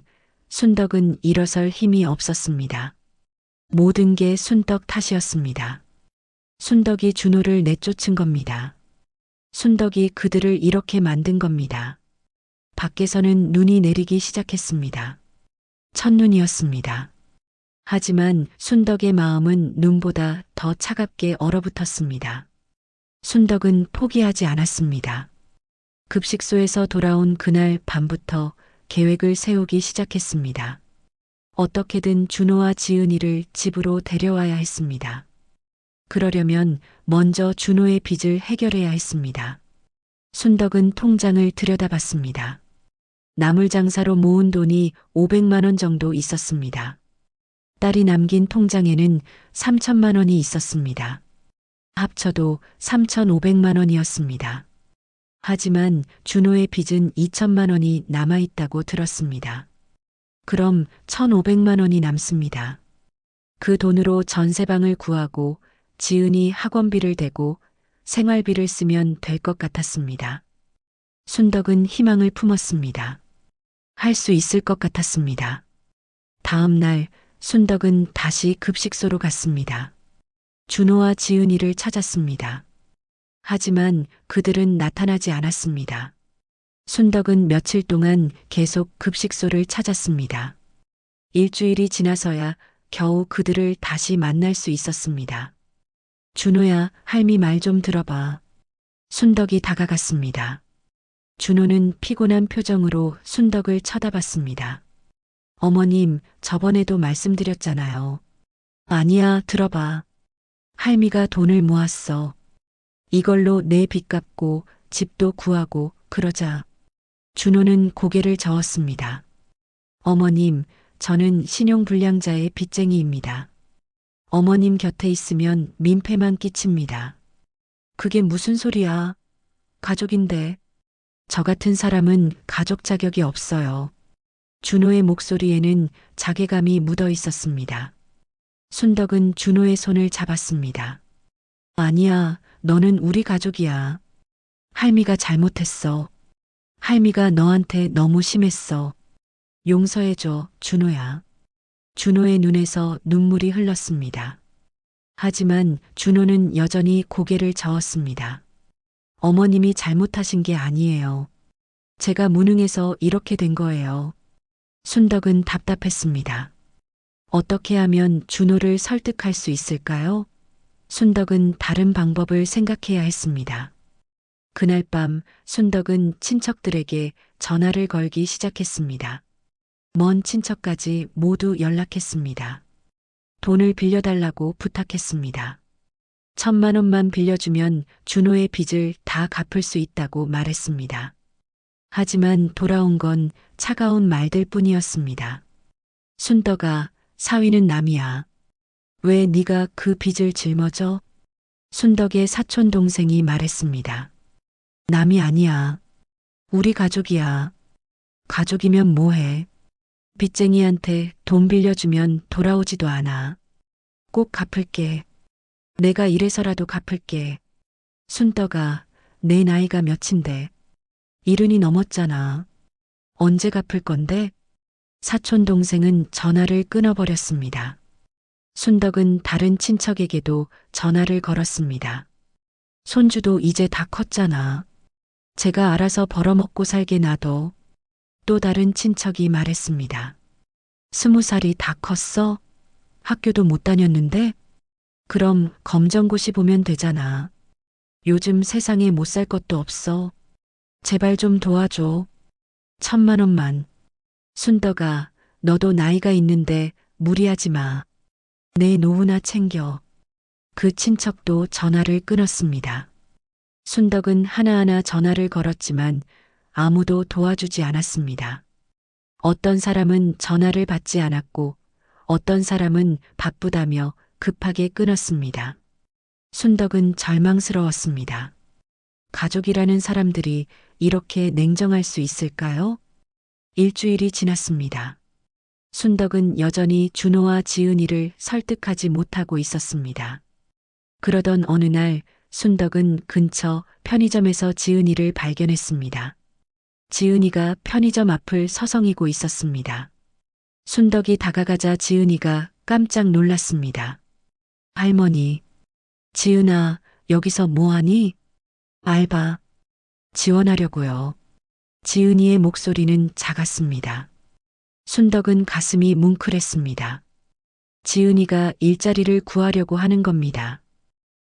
순덕은 일어설 힘이 없었습니다. 모든 게 순덕 탓이었습니다. 순덕이 준호를 내쫓은 겁니다. 순덕이 그들을 이렇게 만든 겁니다. 밖에서는 눈이 내리기 시작했습니다. 첫눈이었습니다. 하지만 순덕의 마음은 눈보다 더 차갑게 얼어붙었습니다. 순덕은 포기하지 않았습니다. 급식소에서 돌아온 그날 밤부터 계획을 세우기 시작했습니다. 어떻게든 준호와 지은이를 집으로 데려와야 했습니다. 그러려면 먼저 준호의 빚을 해결해야 했습니다. 순덕은 통장을 들여다봤습니다. 나물장사로 모은 돈이 500만 원 정도 있었습니다. 딸이 남긴 통장에는 3천만 원이 있었습니다. 합쳐도 3,500만 원이었습니다. 하지만 준호의 빚은 2천만 원이 남아있다고 들었습니다. 그럼 1,500만 원이 남습니다. 그 돈으로 전세방을 구하고 지은이 학원비를 대고 생활비를 쓰면 될 것 같았습니다. 순덕은 희망을 품었습니다. 할 수 있을 것 같았습니다. 다음 날 순덕은 다시 급식소로 갔습니다. 준호와 지은이를 찾았습니다. 하지만 그들은 나타나지 않았습니다. 순덕은 며칠 동안 계속 급식소를 찾았습니다. 일주일이 지나서야 겨우 그들을 다시 만날 수 있었습니다. 준호야, 할미 말 좀 들어봐. 순덕이 다가갔습니다. 준호는 피곤한 표정으로 순덕을 쳐다봤습니다. 어머님, 저번에도 말씀드렸잖아요. 아니야, 들어봐. 할미가 돈을 모았어. 이걸로 내 빚 갚고 집도 구하고 그러자. 준호는 고개를 저었습니다. 어머님, 저는 신용불량자의 빚쟁이입니다. 어머님 곁에 있으면 민폐만 끼칩니다. 그게 무슨 소리야? 가족인데. 저 같은 사람은 가족 자격이 없어요. 준호의 목소리에는 자괴감이 묻어 있었습니다. 순덕은 준호의 손을 잡았습니다. 아니야, 너는 우리 가족이야. 할미가 잘못했어. 할미가 너한테 너무 심했어. 용서해줘, 준호야. 준호의 눈에서 눈물이 흘렀습니다. 하지만 준호는 여전히 고개를 저었습니다. 어머님이 잘못하신 게 아니에요. 제가 무능해서 이렇게 된 거예요. 순덕은 답답했습니다. 어떻게 하면 준호를 설득할 수 있을까요? 순덕은 다른 방법을 생각해야 했습니다. 그날 밤 순덕은 친척들에게 전화를 걸기 시작했습니다. 먼 친척까지 모두 연락했습니다. 돈을 빌려달라고 부탁했습니다. 1,000만 원만 빌려주면 준호의 빚을 다 갚을 수 있다고 말했습니다. 하지만 돌아온 건 차가운 말들 뿐이었습니다. 순덕아, 사위는 남이야. 왜 네가 그 빚을 짊어져? 순덕의 사촌 동생이 말했습니다. 남이 아니야. 우리 가족이야. 가족이면 뭐해? 빚쟁이한테 돈 빌려주면 돌아오지도 않아. 꼭 갚을게. 내가 이래서라도 갚을게. 순덕아, 내 나이가 몇인데? 70이 넘었잖아. 언제 갚을 건데? 사촌 동생은 전화를 끊어버렸습니다. 순덕은 다른 친척에게도 전화를 걸었습니다. 손주도 이제 다 컸잖아. 제가 알아서 벌어먹고 살게 놔둬. 또 다른 친척이 말했습니다. 20살이 다 컸어? 학교도 못 다녔는데? 그럼 검정고시 보면 되잖아. 요즘 세상에 못 살 것도 없어. 제발 좀 도와줘. 1,000만 원만. 순덕아, 너도 나이가 있는데 무리하지 마. 내 노후나 챙겨. 그 친척도 전화를 끊었습니다. 순덕은 하나하나 전화를 걸었지만 아무도 도와주지 않았습니다. 어떤 사람은 전화를 받지 않았고 어떤 사람은 바쁘다며 급하게 끊었습니다. 순덕은 절망스러웠습니다. 가족이라는 사람들이 이렇게 냉정할 수 있을까요? 일주일이 지났습니다. 순덕은 여전히 준호와 지은이를 설득하지 못하고 있었습니다. 그러던 어느 날 순덕은 근처 편의점에서 지은이를 발견했습니다. 지은이가 편의점 앞을 서성이고 있었습니다. 순덕이 다가가자 지은이가 깜짝 놀랐습니다. 할머니, 지은아, 여기서 뭐하니? 알바. 지원하려고요. 지은이의 목소리는 작았습니다. 순덕은 가슴이 뭉클했습니다. 지은이가 일자리를 구하려고 하는 겁니다.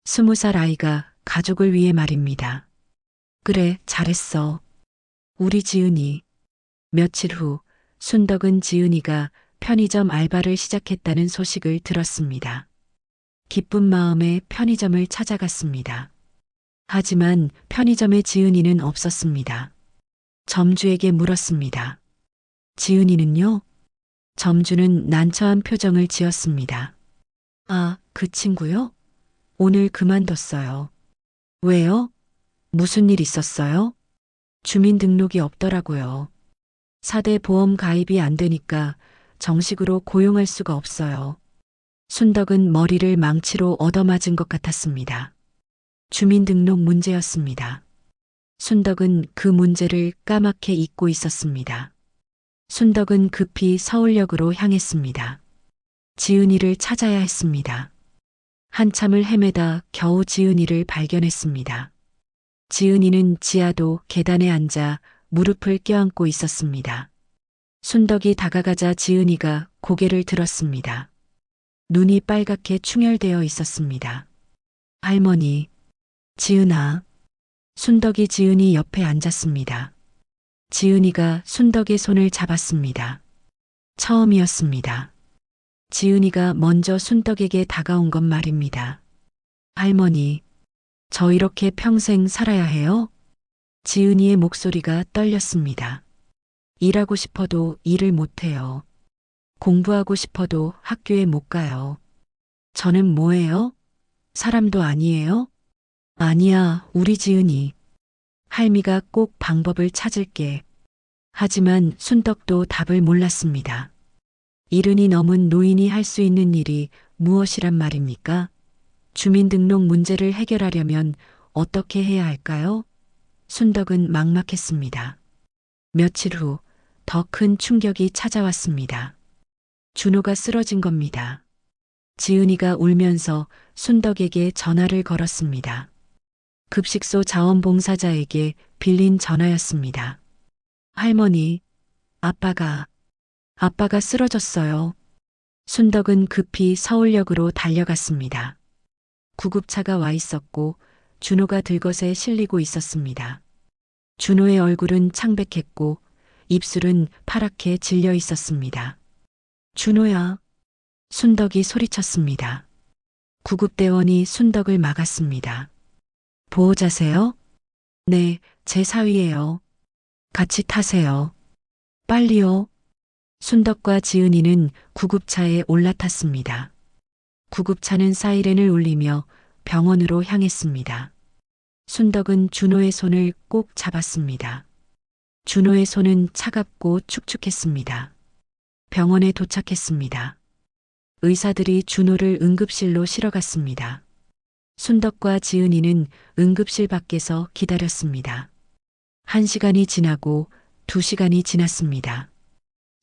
20살 아이가 가족을 위해 말입니다. 그래, 잘했어. 우리 지은이. 며칠 후 순덕은 지은이가 편의점 알바를 시작했다는 소식을 들었습니다. 기쁜 마음에 편의점을 찾아갔습니다. 하지만 편의점에 지은이는 없었습니다. 점주에게 물었습니다. 지은이는요? 점주는 난처한 표정을 지었습니다. 아, 그 친구요? 오늘 그만뒀어요. 왜요? 무슨 일 있었어요? 주민등록이 없더라고요. 4대 보험 가입이 안 되니까 정식으로 고용할 수가 없어요. 순덕은 머리를 망치로 얻어맞은 것 같았습니다. 주민등록 문제였습니다. 순덕은 그 문제를 까맣게 잊고 있었습니다. 순덕은 급히 서울역으로 향했습니다. 지은이를 찾아야 했습니다. 한참을 헤매다 겨우 지은이를 발견했습니다. 지은이는 지하도 계단에 앉아 무릎을 껴안고 있었습니다. 순덕이 다가가자 지은이가 고개를 들었습니다. 눈이 빨갛게 충혈되어 있었습니다. 할머니, 지은아. 순덕이 지은이 옆에 앉았습니다. 지은이가 순덕의 손을 잡았습니다. 처음이었습니다. 지은이가 먼저 순덕에게 다가온 건 말입니다. 할머니, 저 이렇게 평생 살아야 해요? 지은이의 목소리가 떨렸습니다. 일하고 싶어도 일을 못해요. 공부하고 싶어도 학교에 못 가요. 저는 뭐예요? 사람도 아니에요? 아니야, 우리 지은이. 할미가 꼭 방법을 찾을게. 하지만 순덕도 답을 몰랐습니다. 70이 넘은 노인이 할 수 있는 일이 무엇이란 말입니까? 주민등록 문제를 해결하려면 어떻게 해야 할까요? 순덕은 막막했습니다. 며칠 후 더 큰 충격이 찾아왔습니다. 준호가 쓰러진 겁니다. 지은이가 울면서 순덕에게 전화를 걸었습니다. 급식소 자원봉사자에게 빌린 전화였습니다. 할머니, 아빠가 쓰러졌어요. 순덕은 급히 서울역으로 달려갔습니다. 구급차가 와 있었고 준호가 들것에 실리고 있었습니다. 준호의 얼굴은 창백했고 입술은 파랗게 질려 있었습니다. 준호야. 순덕이 소리쳤습니다. 구급대원이 순덕을 막았습니다. 보호자세요? 네, 제 사위예요. 같이 타세요. 빨리요. 순덕과 지은이는 구급차에 올라탔습니다. 구급차는 사이렌을 울리며 병원으로 향했습니다. 순덕은 준호의 손을 꼭 잡았습니다. 준호의 손은 차갑고 축축했습니다. 병원에 도착했습니다. 의사들이 준호를 응급실로 실어갔습니다. 순덕과 지은이는 응급실 밖에서 기다렸습니다. 1시간이 지나고 2시간이 지났습니다.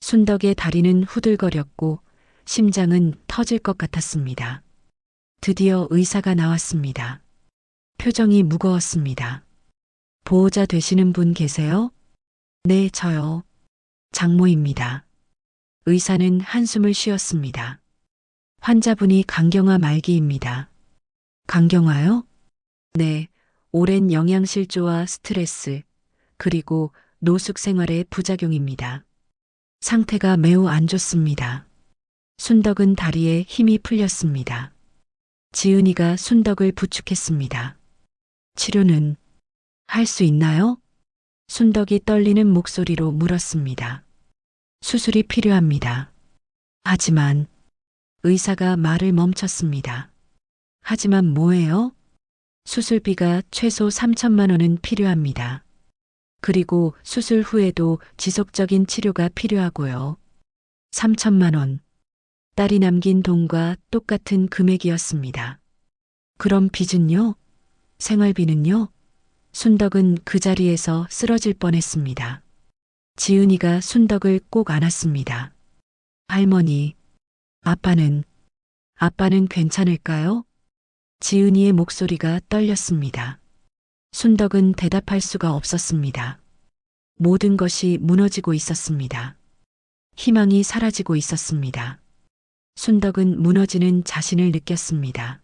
순덕의 다리는 후들거렸고 심장은 터질 것 같았습니다. 드디어 의사가 나왔습니다. 표정이 무거웠습니다. 보호자 되시는 분 계세요? 네, 저요. 장모입니다. 의사는 한숨을 쉬었습니다. 환자분이 강경화 말기입니다. 강경화요? 네, 오랜 영양실조와 스트레스, 그리고 노숙 생활의 부작용입니다. 상태가 매우 안 좋습니다. 순덕은 다리에 힘이 풀렸습니다. 지은이가 순덕을 부축했습니다. 치료는 할 수 있나요? 순덕이 떨리는 목소리로 물었습니다. 수술이 필요합니다. 하지만 의사가 말을 멈췄습니다. 하지만 뭐예요? 수술비가 최소 3천만 원은 필요합니다. 그리고 수술 후에도 지속적인 치료가 필요하고요. 3천만 원. 딸이 남긴 돈과 똑같은 금액이었습니다. 그럼 빚은요? 생활비는요? 순덕은 그 자리에서 쓰러질 뻔했습니다. 지은이가 순덕을 꼭 안았습니다. 할머니, 아빠는 괜찮을까요? 지은이의 목소리가 떨렸습니다. 순덕은 대답할 수가 없었습니다. 모든 것이 무너지고 있었습니다. 희망이 사라지고 있었습니다. 순덕은 무너지는 자신을 느꼈습니다.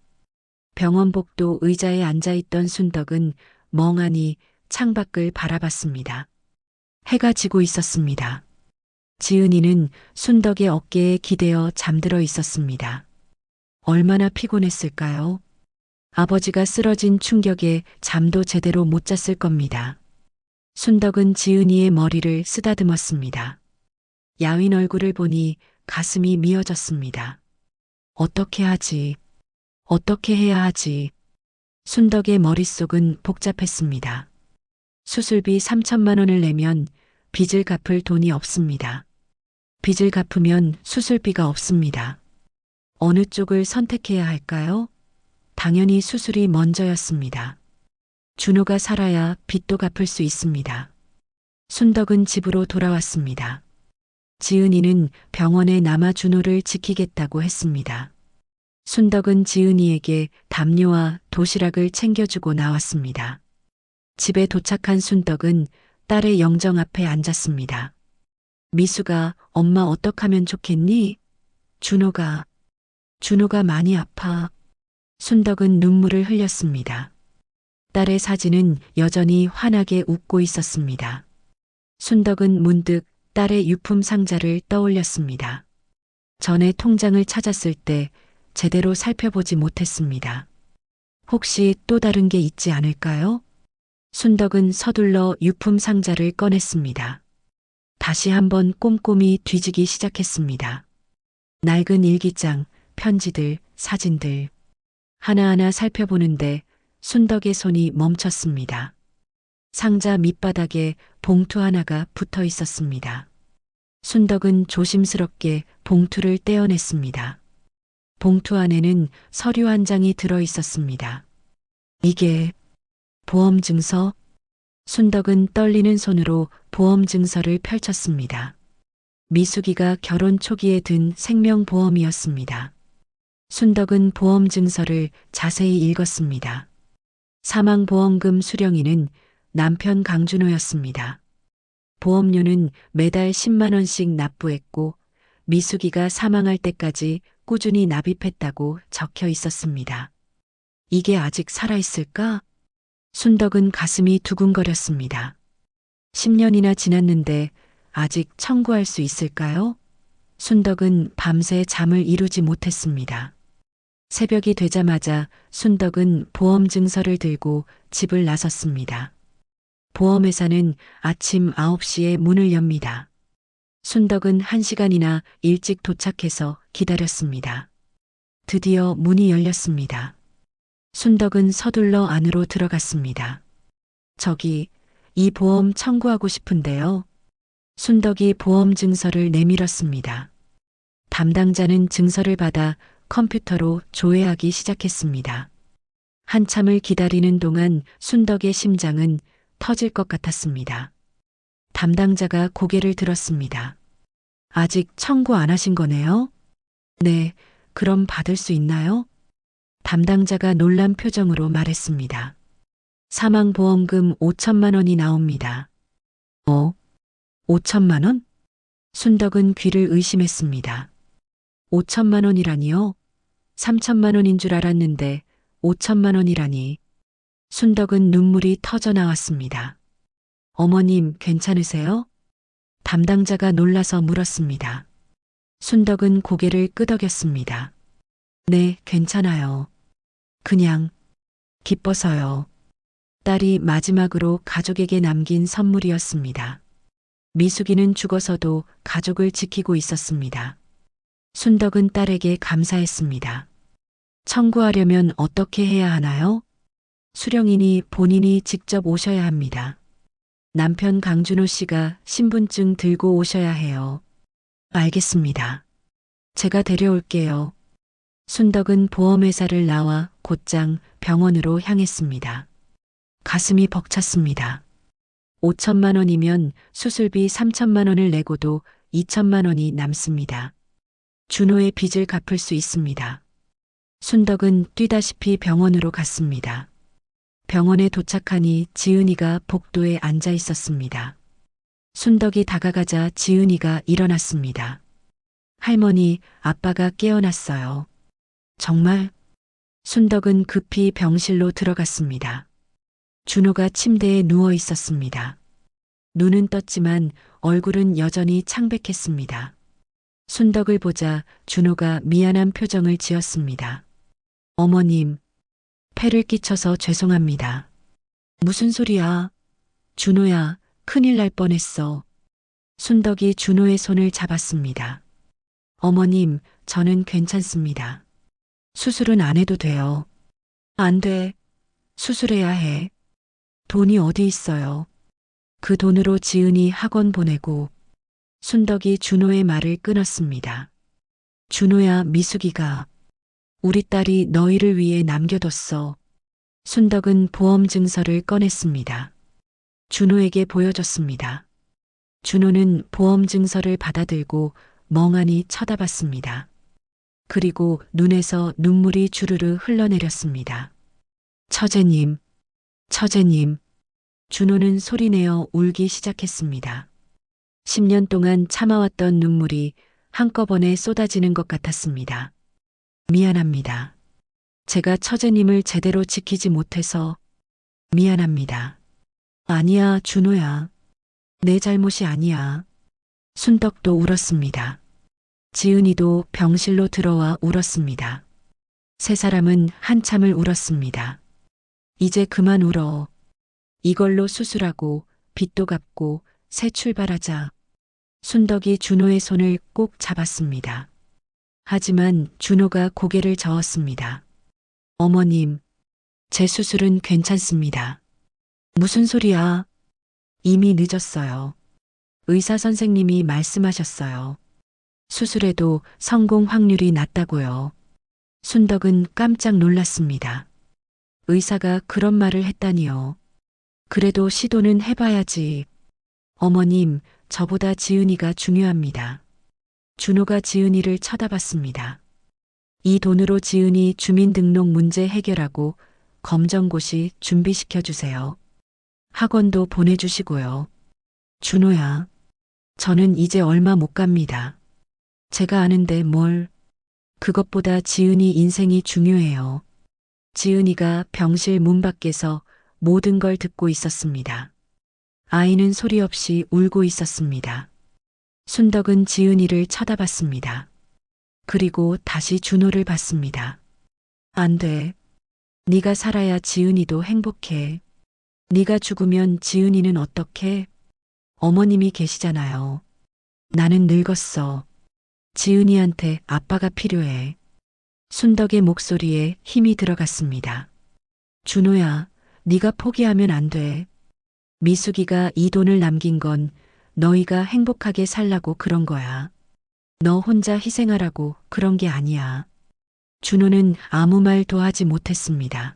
병원 복도 의자에 앉아있던 순덕은 멍하니 창밖을 바라봤습니다. 해가 지고 있었습니다. 지은이는 순덕의 어깨에 기대어 잠들어 있었습니다. 얼마나 피곤했을까요? 아버지가 쓰러진 충격에 잠도 제대로 못 잤을 겁니다. 순덕은 지은이의 머리를 쓰다듬었습니다. 야윈 얼굴을 보니 가슴이 미어졌습니다. 어떻게 하지? 어떻게 해야 하지? 순덕의 머릿속은 복잡했습니다. 수술비 3천만 원을 내면 빚을 갚을 돈이 없습니다. 빚을 갚으면 수술비가 없습니다. 어느 쪽을 선택해야 할까요? 당연히 수술이 먼저였습니다. 준호가 살아야 빚도 갚을 수 있습니다. 순덕은 집으로 돌아왔습니다. 지은이는 병원에 남아 준호를 지키겠다고 했습니다. 순덕은 지은이에게 담요와 도시락을 챙겨주고 나왔습니다. 집에 도착한 순덕은 딸의 영정 앞에 앉았습니다. 미수가 엄마 어떡하면 좋겠니? 준호가 많이 아파. 순덕은 눈물을 흘렸습니다. 딸의 사진은 여전히 환하게 웃고 있었습니다. 순덕은 문득 딸의 유품 상자를 떠올렸습니다. 전에 통장을 찾았을 때 제대로 살펴보지 못했습니다. 혹시 또 다른 게 있지 않을까요? 순덕은 서둘러 유품 상자를 꺼냈습니다. 다시 한번 꼼꼼히 뒤지기 시작했습니다. 낡은 일기장, 편지들, 사진들. 하나하나 살펴보는데 순덕의 손이 멈췄습니다. 상자 밑바닥에 봉투 하나가 붙어 있었습니다. 순덕은 조심스럽게 봉투를 떼어냈습니다. 봉투 안에는 서류 한 장이 들어 있었습니다. 이게 보험증서? 순덕은 떨리는 손으로 보험증서를 펼쳤습니다. 미숙이가 결혼 초기에 든 생명보험이었습니다. 순덕은 보험증서를 자세히 읽었습니다. 사망보험금 수령인은 남편 강준호였습니다. 보험료는 매달 10만 원씩 납부했고 미숙이가 사망할 때까지 꾸준히 납입했다고 적혀 있었습니다. 이게 아직 살아있을까? 순덕은 가슴이 두근거렸습니다. 10년이나 지났는데 아직 청구할 수 있을까요? 순덕은 밤새 잠을 이루지 못했습니다. 새벽이 되자마자 순덕은 보험 증서를 들고 집을 나섰습니다. 보험회사는 아침 9시에 문을 엽니다. 순덕은 1시간이나 일찍 도착해서 기다렸습니다. 드디어 문이 열렸습니다. 순덕은 서둘러 안으로 들어갔습니다. 저기, 이 보험 청구하고 싶은데요. 순덕이 보험 증서를 내밀었습니다. 담당자는 증서를 받아 컴퓨터로 조회하기 시작했습니다. 한참을 기다리는 동안 순덕의 심장은 터질 것 같았습니다. 담당자가 고개를 들었습니다. 아직 청구 안 하신 거네요? 네, 그럼 받을 수 있나요? 담당자가 놀란 표정으로 말했습니다. 사망보험금 5천만 원이 나옵니다. 5천만 원? 순덕은 귀를 의심했습니다. 5천만 원이라니요? 3천만 원인 줄 알았는데 5천만 원이라니. 순덕은 눈물이 터져 나왔습니다. 어머님, 괜찮으세요? 담당자가 놀라서 물었습니다. 순덕은 고개를 끄덕였습니다. 네, 괜찮아요. 그냥 기뻐서요. 딸이 마지막으로 가족에게 남긴 선물이었습니다. 미숙이는 죽어서도 가족을 지키고 있었습니다. 순덕은 딸에게 감사했습니다. 청구하려면 어떻게 해야 하나요? 수령인이 본인이 직접 오셔야 합니다. 남편 강준호 씨가 신분증 들고 오셔야 해요. 알겠습니다. 제가 데려올게요. 순덕은 보험회사를 나와 곧장 병원으로 향했습니다. 가슴이 벅찼습니다. 5천만 원이면 수술비 3천만 원을 내고도 2천만 원이 남습니다. 준호의 빚을 갚을 수 있습니다. 순덕은 뛰다시피 병원으로 갔습니다. 병원에 도착하니 지은이가 복도에 앉아 있었습니다. 순덕이 다가가자 지은이가 일어났습니다. 할머니, 아빠가 깨어났어요. 정말? 순덕은 급히 병실로 들어갔습니다. 준호가 침대에 누워 있었습니다. 눈은 떴지만 얼굴은 여전히 창백했습니다. 순덕을 보자 준호가 미안한 표정을 지었습니다. 어머님, 폐를 끼쳐서 죄송합니다. 무슨 소리야? 준호야, 큰일 날 뻔했어. 순덕이 준호의 손을 잡았습니다. 어머님, 저는 괜찮습니다. 수술은 안 해도 돼요. 안 돼. 수술해야 해. 돈이 어디 있어요? 그 돈으로 지은이 학원 보내고. 순덕이 준호의 말을 끊었습니다. 준호야, 미숙이가 우리 딸이 너희를 위해 남겨뒀어. 순덕은 보험 증서를 꺼냈습니다. 준호에게 보여줬습니다. 준호는 보험 증서를 받아들고 멍하니 쳐다봤습니다. 그리고 눈에서 눈물이 주르르 흘러내렸습니다. 처제님, 처제님. 준호는 소리내어 울기 시작했습니다. 10년 동안 참아왔던 눈물이 한꺼번에 쏟아지는 것 같았습니다. 미안합니다. 제가 처제님을 제대로 지키지 못해서 미안합니다. 아니야, 준호야. 내 잘못이 아니야. 순덕도 울었습니다. 지은이도 병실로 들어와 울었습니다. 세 사람은 한참을 울었습니다. 이제 그만 울어. 이걸로 수술하고 빚도 갚고 새 출발하자. 순덕이 준호의 손을 꼭 잡았습니다. 하지만 준호가 고개를 저었습니다. 어머님, 제 수술은 괜찮습니다. 무슨 소리야? 이미 늦었어요. 의사 선생님이 말씀하셨어요. 수술에도 성공 확률이 낮다고요. 순덕은 깜짝 놀랐습니다. 의사가 그런 말을 했다니요. 그래도 시도는 해봐야지. 어머님, 저보다 지은이가 중요합니다. 준호가 지은이를 쳐다봤습니다. 이 돈으로 지은이 주민등록 문제 해결하고 검정고시 준비시켜주세요. 학원도 보내주시고요. 준호야, 저는 이제 얼마 못 갑니다. 제가 아는데 뭘. 그것보다 지은이 인생이 중요해요. 지은이가 병실 문 밖에서 모든 걸 듣고 있었습니다. 아이는 소리 없이 울고 있었습니다. 순덕은 지은이를 쳐다봤습니다. 그리고 다시 준호를 봤습니다. 안 돼. 네가 살아야 지은이도 행복해. 네가 죽으면 지은이는 어떡해? 어머님이 계시잖아요. 나는 늙었어. 지은이한테 아빠가 필요해. 순덕의 목소리에 힘이 들어갔습니다. 준호야, 네가 포기하면 안 돼. 미숙이가 이 돈을 남긴 건 너희가 행복하게 살라고 그런 거야. 너 혼자 희생하라고 그런 게 아니야. 준호는 아무 말도 하지 못했습니다.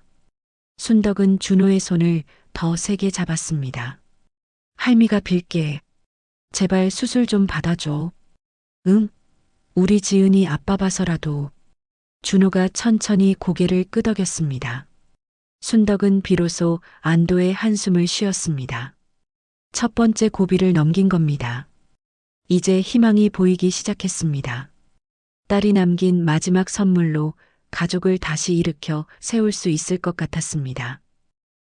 순덕은 준호의 손을 더 세게 잡았습니다. 할미가 빌게. 제발 수술 좀 받아줘. 응? 우리 지은이 아빠 봐서라도. 준호가 천천히 고개를 끄덕였습니다. 순덕은 비로소 안도의 한숨을 쉬었습니다. 첫 번째 고비를 넘긴 겁니다. 이제 희망이 보이기 시작했습니다. 딸이 남긴 마지막 선물로 가족을 다시 일으켜 세울 수 있을 것 같았습니다.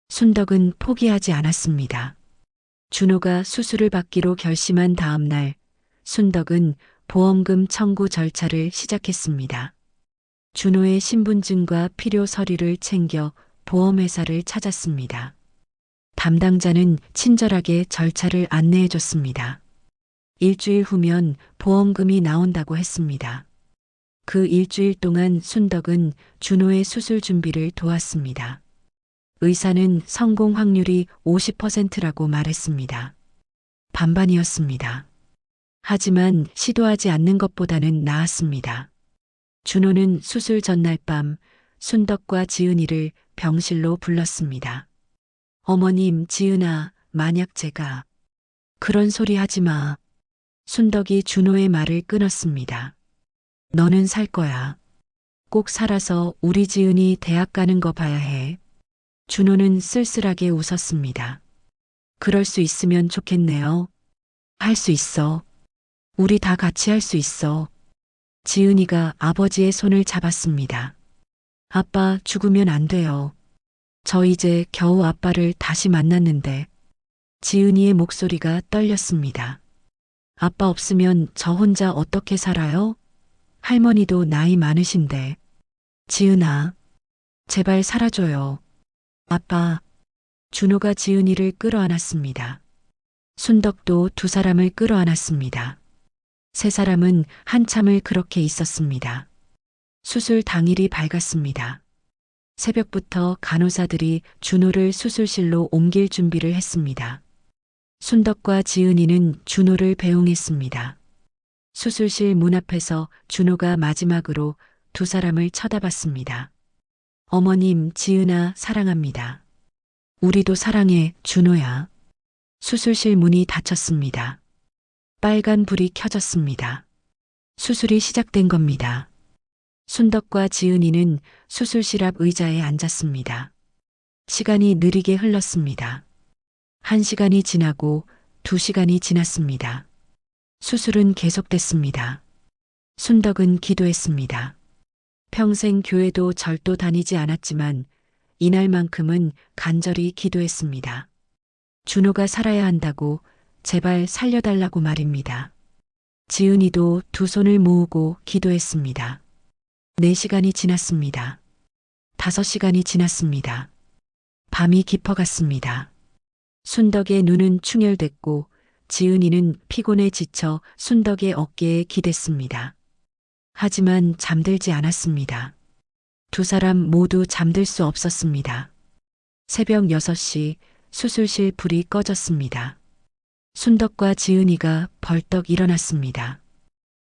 순덕은 포기하지 않았습니다. 준호가 수술을 받기로 결심한 다음 날, 순덕은 보험금 청구 절차를 시작했습니다. 준호의 신분증과 필요 서류를 챙겨 보험회사를 찾았습니다. 담당자는 친절하게 절차를 안내해 줬습니다. 일주일 후면 보험금이 나온다고 했습니다. 그 일주일 동안 순덕은 준호의 수술 준비를 도왔습니다. 의사는 성공 확률이 50%라고 말했습니다. 반반이었습니다. 하지만 시도하지 않는 것보다는 나았습니다. 준호는 수술 전날 밤 순덕과 지은이를 병실로 불렀습니다. 어머님, 지은아, 만약 제가 그런 소리 하지 마. 순덕이 준호의 말을 끊었습니다. 너는 살 거야. 꼭 살아서 우리 지은이 대학 가는 거 봐야 해. 준호는 쓸쓸하게 웃었습니다. 그럴 수 있으면 좋겠네요. 할 수 있어. 우리 다 같이 할 수 있어. 지은이가 아버지의 손을 잡았습니다. 아빠, 죽으면 안 돼요. 저 이제 겨우 아빠를 다시 만났는데. 지은이의 목소리가 떨렸습니다. 아빠 없으면 저 혼자 어떻게 살아요? 할머니도 나이 많으신데. 지은아, 제발 살아줘요. 아빠. 준호가 지은이를 끌어안았습니다. 순덕도 두 사람을 끌어안았습니다. 세 사람은 한참을 그렇게 있었습니다. 수술 당일이 밝았습니다. 새벽부터 간호사들이 준호를 수술실로 옮길 준비를 했습니다. 순덕과 지은이는 준호를 배웅했습니다. 수술실 문 앞에서 준호가 마지막으로 두 사람을 쳐다봤습니다. 어머님, 지은아, 사랑합니다. 우리도 사랑해, 준호야. 수술실 문이 닫혔습니다. 빨간 불이 켜졌습니다. 수술이 시작된 겁니다. 순덕과 지은이는 수술실 앞 의자에 앉았습니다. 시간이 느리게 흘렀습니다. 1시간이 지나고 2시간이 지났습니다. 수술은 계속됐습니다. 순덕은 기도했습니다. 평생 교회도 절도 다니지 않았지만 이날만큼은 간절히 기도했습니다. 준호가 살아야 한다고, 제발 살려달라고 말입니다. 지은이도 두 손을 모으고 기도했습니다. 4시간이 지났습니다. 5시간이 지났습니다. 밤이 깊어갔습니다. 순덕의 눈은 충혈됐고 지은이는 피곤에 지쳐 순덕의 어깨에 기댔습니다. 하지만 잠들지 않았습니다. 두 사람 모두 잠들 수 없었습니다. 새벽 6시 수술실 불이 꺼졌습니다. 순덕과 지은이가 벌떡 일어났습니다.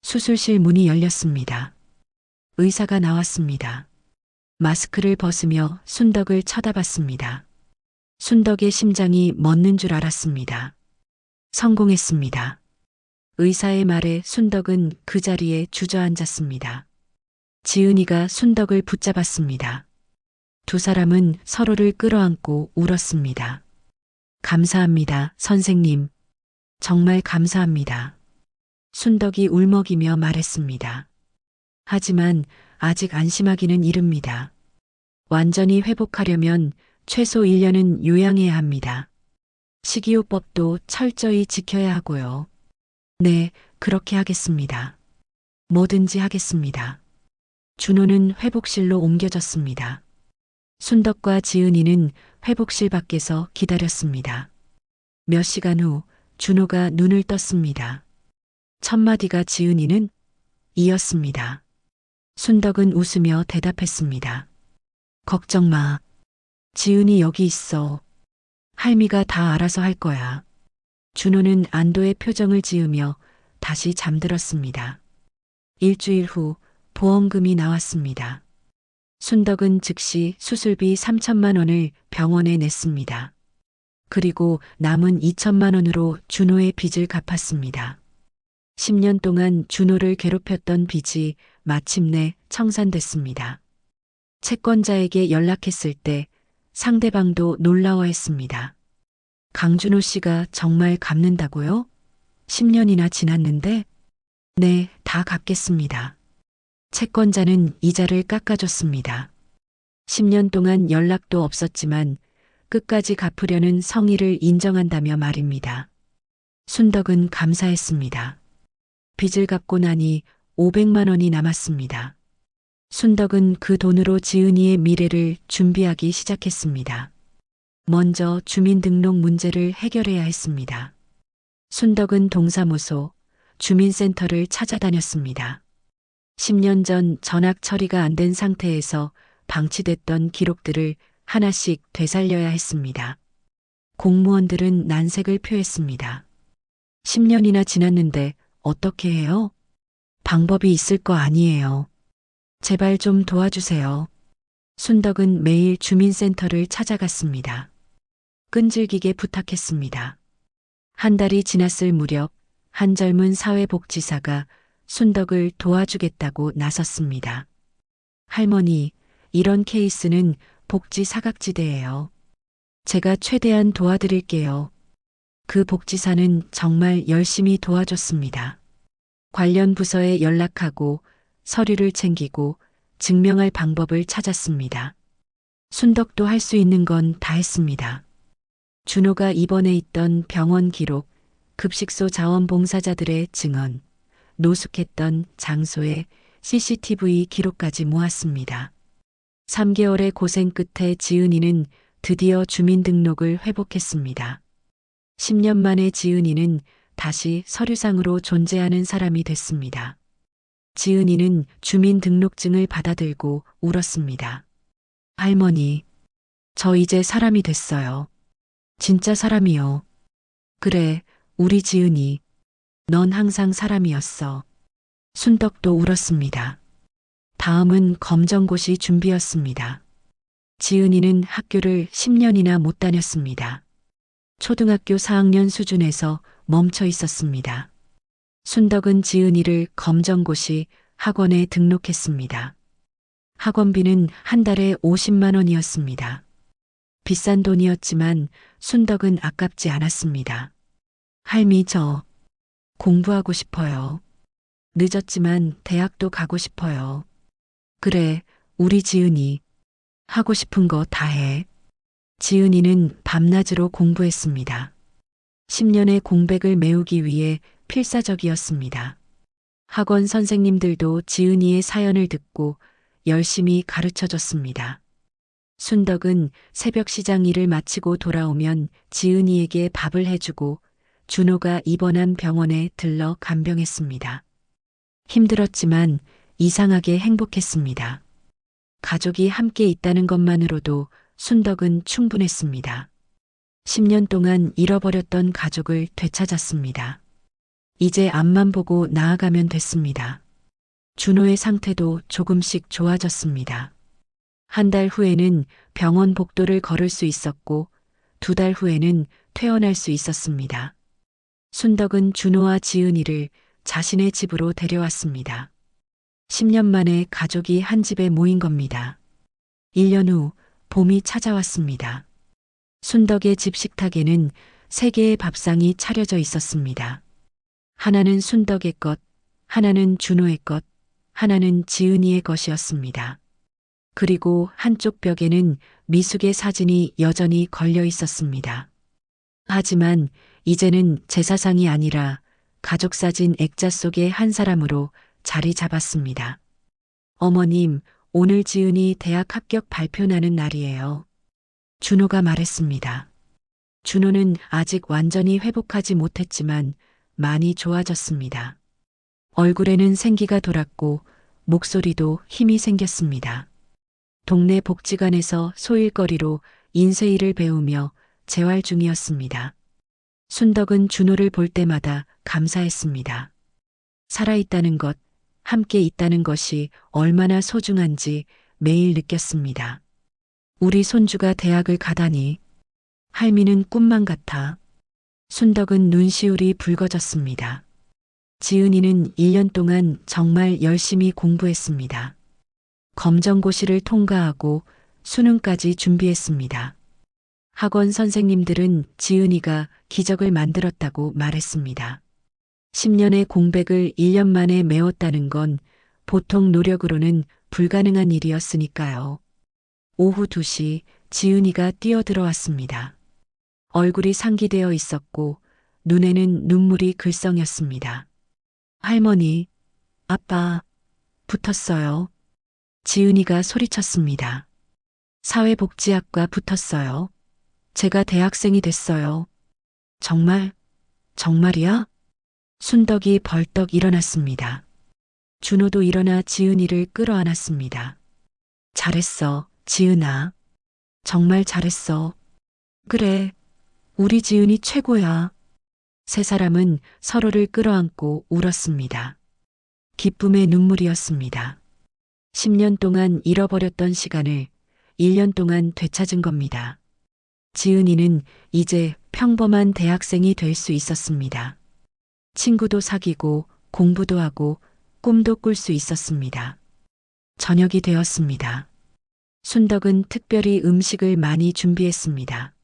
수술실 문이 열렸습니다. 의사가 나왔습니다. 마스크를 벗으며 순덕을 쳐다봤습니다. 순덕의 심장이 멎는 줄 알았습니다. 성공했습니다. 의사의 말에 순덕은 그 자리에 주저앉았습니다. 지은이가 순덕을 붙잡았습니다. 두 사람은 서로를 끌어안고 울었습니다. 감사합니다, 선생님. 정말 감사합니다. 순덕이 울먹이며 말했습니다. 하지만 아직 안심하기는 이릅니다. 완전히 회복하려면 최소 1년은 요양해야 합니다. 식이요법도 철저히 지켜야 하고요. 네, 그렇게 하겠습니다. 뭐든지 하겠습니다. 준호는 회복실로 옮겨졌습니다. 순덕과 지은이는 회복실 밖에서 기다렸습니다. 몇 시간 후 준호가 눈을 떴습니다. 첫 마디가 지은이는 이었습니다. 순덕은 웃으며 대답했습니다. 걱정 마. 지은이 여기 있어. 할미가 다 알아서 할 거야. 준호는 안도의 표정을 지으며 다시 잠들었습니다. 일주일 후 보험금이 나왔습니다. 순덕은 즉시 수술비 3천만 원을 병원에 냈습니다. 그리고 남은 2천만 원으로 준호의 빚을 갚았습니다. 10년 동안 준호를 괴롭혔던 빚이 마침내 청산됐습니다. 채권자에게 연락했을 때 상대방도 놀라워했습니다. 강준호 씨가 정말 갚는다고요? 10년이나 지났는데? 네, 다 갚겠습니다. 채권자는 이자를 깎아줬습니다. 10년 동안 연락도 없었지만 끝까지 갚으려는 성의를 인정한다며 말입니다. 순덕은 감사했습니다. 빚을 갚고 나니 500만 원이 남았습니다. 순덕은 그 돈으로 지은이의 미래를 준비하기 시작했습니다. 먼저 주민등록 문제를 해결해야 했습니다. 순덕은 동사무소, 주민센터를 찾아다녔습니다. 10년 전 전학 처리가 안 된 상태에서 방치됐던 기록들을 하나씩 되살려야 했습니다. 공무원들은 난색을 표했습니다. 10년이나 지났는데 어떻게 해요? 방법이 있을 거 아니에요. 제발 좀 도와주세요. 순덕은 매일 주민센터를 찾아갔습니다. 끈질기게 부탁했습니다. 한 달이 지났을 무렵 한 젊은 사회복지사가 순덕을 도와주겠다고 나섰습니다. 할머니, 이런 케이스는 복지 사각지대예요. 제가 최대한 도와드릴게요. 그 복지사는 정말 열심히 도와줬습니다. 관련 부서에 연락하고 서류를 챙기고 증명할 방법을 찾았습니다. 순덕도 할 수 있는 건 다 했습니다. 준호가 입원해 있던 병원 기록, 급식소 자원봉사자들의 증언, 노숙했던 장소의 CCTV 기록까지 모았습니다. 3개월의 고생 끝에 지은이는 드디어 주민등록을 회복했습니다. 10년 만에 지은이는 다시 서류상으로 존재하는 사람이 됐습니다. 지은이는 주민등록증을 받아들고 울었습니다. 할머니, 저 이제 사람이 됐어요. 진짜 사람이요. 그래, 우리 지은이. 넌 항상 사람이었어. 순덕도 울었습니다. 다음은 검정고시 준비였습니다. 지은이는 학교를 10년이나 못 다녔습니다. 초등학교 4학년 수준에서 멈춰 있었습니다. 순덕은 지은이를 검정고시 학원에 등록했습니다. 학원비는 한 달에 50만 원이었습니다. 비싼 돈이었지만 순덕은 아깝지 않았습니다. 할미, 저 공부하고 싶어요. 늦었지만 대학도 가고 싶어요. 그래, 우리 지은이. 하고 싶은 거 다 해. 지은이는 밤낮으로 공부했습니다. 10년의 공백을 메우기 위해 필사적이었습니다. 학원 선생님들도 지은이의 사연을 듣고 열심히 가르쳐줬습니다. 순덕은 새벽 시장 일을 마치고 돌아오면 지은이에게 밥을 해주고 준호가 입원한 병원에 들러 간병했습니다. 힘들었지만 이상하게 행복했습니다. 가족이 함께 있다는 것만으로도 순덕은 충분했습니다. 10년 동안 잃어버렸던 가족을 되찾았습니다. 이제 앞만 보고 나아가면 됐습니다. 준호의 상태도 조금씩 좋아졌습니다. 한 달 후에는 병원 복도를 걸을 수 있었고 2달 후에는 퇴원할 수 있었습니다. 순덕은 준호와 지은이를 자신의 집으로 데려왔습니다. 10년 만에 가족이 한 집에 모인 겁니다. 1년 후 봄이 찾아왔습니다. 순덕의 집 식탁에는 세 개의 밥상이 차려져 있었습니다. 하나는 순덕의 것, 하나는 준호의 것, 하나는 지은이의 것이었습니다. 그리고 한쪽 벽에는 미숙의 사진이 여전히 걸려 있었습니다. 하지만 이제는 제사상이 아니라 가족사진 액자 속의 한 사람으로 자리 잡았습니다. 어머님, 오늘 지은이 대학 합격 발표나는 날이에요. 준호가 말했습니다. 준호는 아직 완전히 회복하지 못했지만 많이 좋아졌습니다. 얼굴에는 생기가 돌았고 목소리도 힘이 생겼습니다. 동네 복지관에서 소일거리로 인쇄일을 배우며 재활 중이었습니다. 순덕은 준호를 볼 때마다 감사했습니다. 살아있다는 것, 함께 있다는 것이 얼마나 소중한지 매일 느꼈습니다. 우리 손주가 대학을 가다니. 할미는 꿈만 같아. 순덕은 눈시울이 붉어졌습니다. 지은이는 1년 동안 정말 열심히 공부했습니다. 검정고시를 통과하고 수능까지 준비했습니다. 학원 선생님들은 지은이가 기적을 만들었다고 말했습니다. 10년의 공백을 1년 만에 메웠다는 건 보통 노력으로는 불가능한 일이었으니까요. 오후 2시 지은이가 뛰어들어왔습니다. 얼굴이 상기되어 있었고 눈에는 눈물이 글썽였습니다. 할머니, 아빠, 붙었어요. 지은이가 소리쳤습니다. 사회복지학과 붙었어요. 제가 대학생이 됐어요. 정말, 정말이야? 순덕이 벌떡 일어났습니다. 준호도 일어나 지은이를 끌어안았습니다. 잘했어, 지은아. 정말 잘했어. 그래, 우리 지은이 최고야. 세 사람은 서로를 끌어안고 울었습니다. 기쁨의 눈물이었습니다. 10년 동안 잃어버렸던 시간을 1년 동안 되찾은 겁니다. 지은이는 이제 평범한 대학생이 될 수 있었습니다. 친구도 사귀고 공부도 하고 꿈도 꿀 수 있었습니다. 저녁이 되었습니다. 순덕은 특별히 음식을 많이 준비했습니다.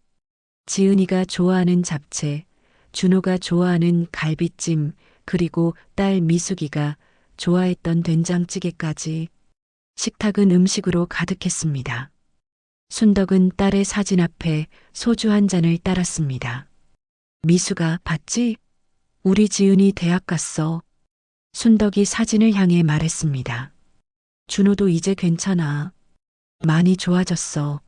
지은이가 좋아하는 잡채, 준호가 좋아하는 갈비찜, 그리고 딸 미숙이가 좋아했던 된장찌개까지. 식탁은 음식으로 가득했습니다. 순덕은 딸의 사진 앞에 소주 한 잔을 따랐습니다. 미숙아, 봤지? 우리 지은이 대학 갔어. 순덕이 사진을 향해 말했습니다. 준호도 이제 괜찮아. 많이 좋아졌어.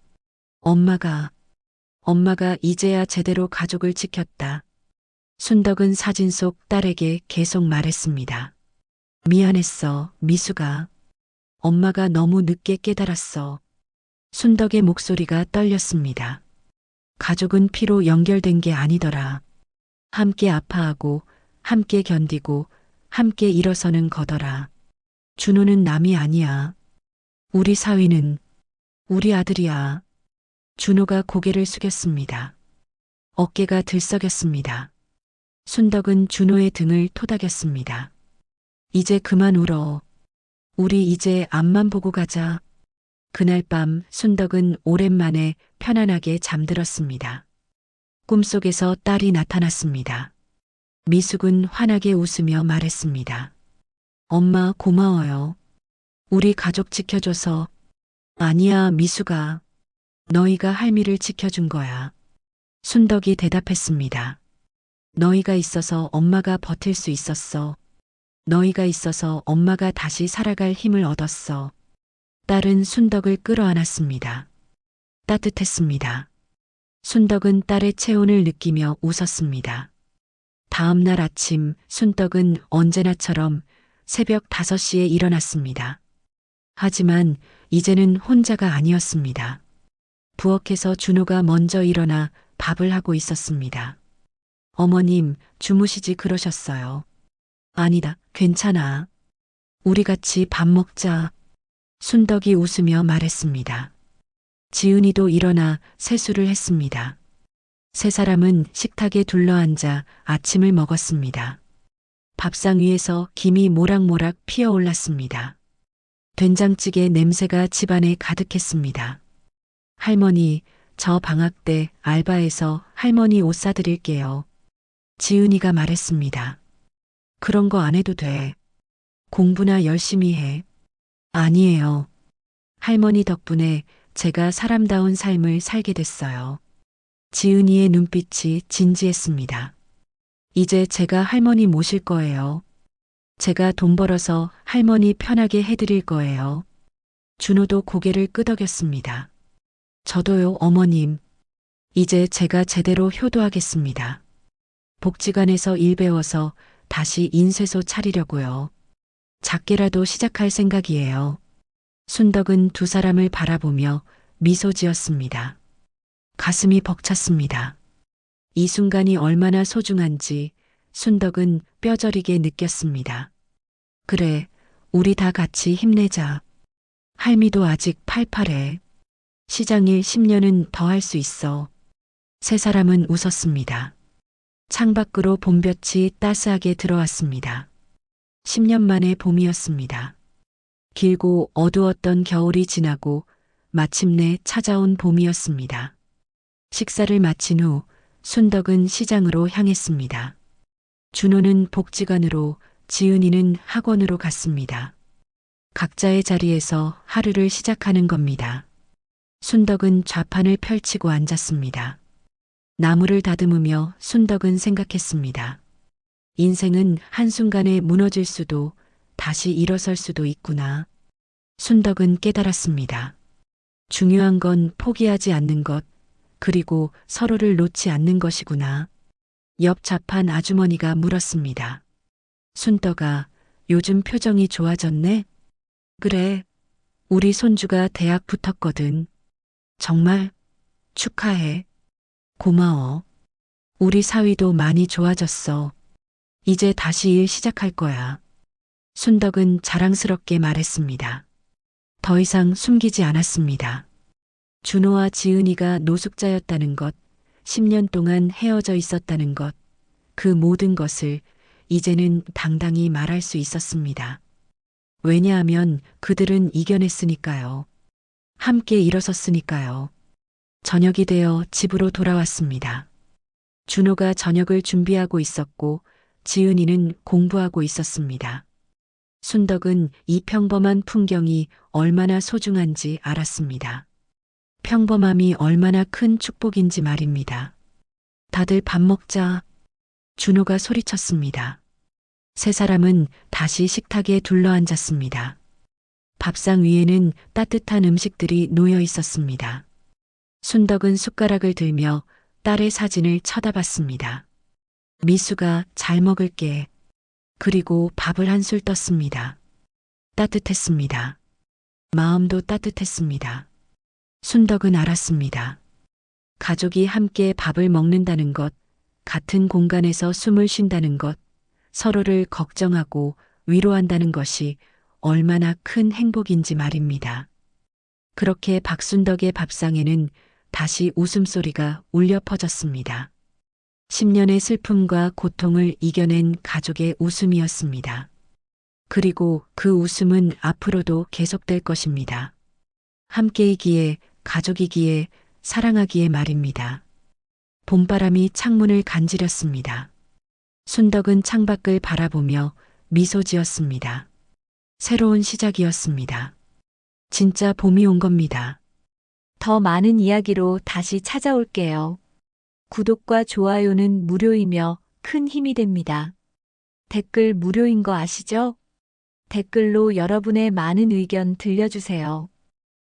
엄마가 이제야 제대로 가족을 지켰다. 순덕은 사진 속 딸에게 계속 말했습니다. 미안했어, 미숙아. 엄마가 너무 늦게 깨달았어. 순덕의 목소리가 떨렸습니다. 가족은 피로 연결된 게 아니더라. 함께 아파하고, 함께 견디고, 함께 일어서는 거더라. 준호는 남이 아니야. 우리 사위는 우리 아들이야. 준호가 고개를 숙였습니다. 어깨가 들썩였습니다. 순덕은 준호의 등을 토닥였습니다. 이제 그만 울어. 우리 이제 앞만 보고 가자. 그날 밤 순덕은 오랜만에 편안하게 잠들었습니다. 꿈속에서 딸이 나타났습니다. 미숙은 환하게 웃으며 말했습니다. 엄마 고마워요. 우리 가족 지켜줘서. 아니야, 미숙아. 너희가 할미를 지켜준 거야. 순덕이 대답했습니다. 너희가 있어서 엄마가 버틸 수 있었어. 너희가 있어서 엄마가 다시 살아갈 힘을 얻었어. 딸은 순덕을 끌어안았습니다. 따뜻했습니다. 순덕은 딸의 체온을 느끼며 웃었습니다. 다음 날 아침 순덕은 언제나처럼 새벽 5시에 일어났습니다. 하지만 이제는 혼자가 아니었습니다. 부엌에서 준호가 먼저 일어나 밥을 하고 있었습니다. 어머님, 주무시지 그러셨어요. 아니다, 괜찮아. 우리 같이 밥 먹자. 순덕이 웃으며 말했습니다. 지은이도 일어나 세수를 했습니다. 세 사람은 식탁에 둘러앉아 아침을 먹었습니다. 밥상 위에서 김이 모락모락 피어올랐습니다. 된장찌개 냄새가 집안에 가득했습니다. 할머니, 저 방학 때 알바해서 할머니 옷 사드릴게요. 지은이가 말했습니다. 그런 거 안 해도 돼. 공부나 열심히 해. 아니에요. 할머니 덕분에 제가 사람다운 삶을 살게 됐어요. 지은이의 눈빛이 진지했습니다. 이제 제가 할머니 모실 거예요. 제가 돈 벌어서 할머니 편하게 해드릴 거예요. 준호도 고개를 끄덕였습니다. 저도요, 어머님. 이제 제가 제대로 효도하겠습니다. 복지관에서 일 배워서 다시 인쇄소 차리려고요. 작게라도 시작할 생각이에요. 순덕은 두 사람을 바라보며 미소 지었습니다. 가슴이 벅찼습니다. 이 순간이 얼마나 소중한지 순덕은 뼈저리게 느꼈습니다. 그래, 우리 다 같이 힘내자. 할미도 아직 팔팔해. 시장일 10년은 더 할 수 있어. 세 사람은 웃었습니다. 창밖으로 봄볕이 따스하게 들어왔습니다. 10년 만의 봄이었습니다. 길고 어두웠던 겨울이 지나고 마침내 찾아온 봄이었습니다. 식사를 마친 후 순덕은 시장으로 향했습니다. 준호는 복지관으로, 지은이는 학원으로 갔습니다. 각자의 자리에서 하루를 시작하는 겁니다. 순덕은 좌판을 펼치고 앉았습니다. 나무를 다듬으며 순덕은 생각했습니다. 인생은 한순간에 무너질 수도 다시 일어설 수도 있구나. 순덕은 깨달았습니다. 중요한 건 포기하지 않는 것, 그리고 서로를 놓지 않는 것이구나. 옆 좌판 아주머니가 물었습니다. 순덕아, 요즘 표정이 좋아졌네? 그래, 우리 손주가 대학 붙었거든. 정말 축하해. 고마워. 우리 사위도 많이 좋아졌어. 이제 다시 일 시작할 거야. 순덕은 자랑스럽게 말했습니다. 더 이상 숨기지 않았습니다. 준호와 지은이가 노숙자였다는 것, 10년 동안 헤어져 있었다는 것, 그 모든 것을 이제는 당당히 말할 수 있었습니다. 왜냐하면 그들은 이겨냈으니까요. 함께 일어섰으니까요. 저녁이 되어 집으로 돌아왔습니다. 준호가 저녁을 준비하고 있었고 지은이는 공부하고 있었습니다. 순덕은 이 평범한 풍경이 얼마나 소중한지 알았습니다. 평범함이 얼마나 큰 축복인지 말입니다. 다들 밥 먹자. 준호가 소리쳤습니다. 세 사람은 다시 식탁에 둘러앉았습니다. 밥상 위에는 따뜻한 음식들이 놓여 있었습니다. 순덕은 숟가락을 들며 딸의 사진을 쳐다봤습니다. 미수가 잘 먹을게. 그리고 밥을 한술 떴습니다. 따뜻했습니다. 마음도 따뜻했습니다. 순덕은 알았습니다. 가족이 함께 밥을 먹는다는 것, 같은 공간에서 숨을 쉰다는 것, 서로를 걱정하고 위로한다는 것이 얼마나 큰 행복인지 말입니다. 그렇게 박순덕의 밥상에는 다시 웃음소리가 울려 퍼졌습니다. 10년의 슬픔과 고통을 이겨낸 가족의 웃음이었습니다. 그리고 그 웃음은 앞으로도 계속될 것입니다. 함께이기에, 가족이기에, 사랑하기에 말입니다. 봄바람이 창문을 간지렸습니다. 순덕은 창밖을 바라보며 미소 지었습니다. 새로운 시작이었습니다. 진짜 봄이 온 겁니다. 더 많은 이야기로 다시 찾아올게요. 구독과 좋아요는 무료이며 큰 힘이 됩니다. 댓글 무료인 거 아시죠? 댓글로 여러분의 많은 의견 들려주세요.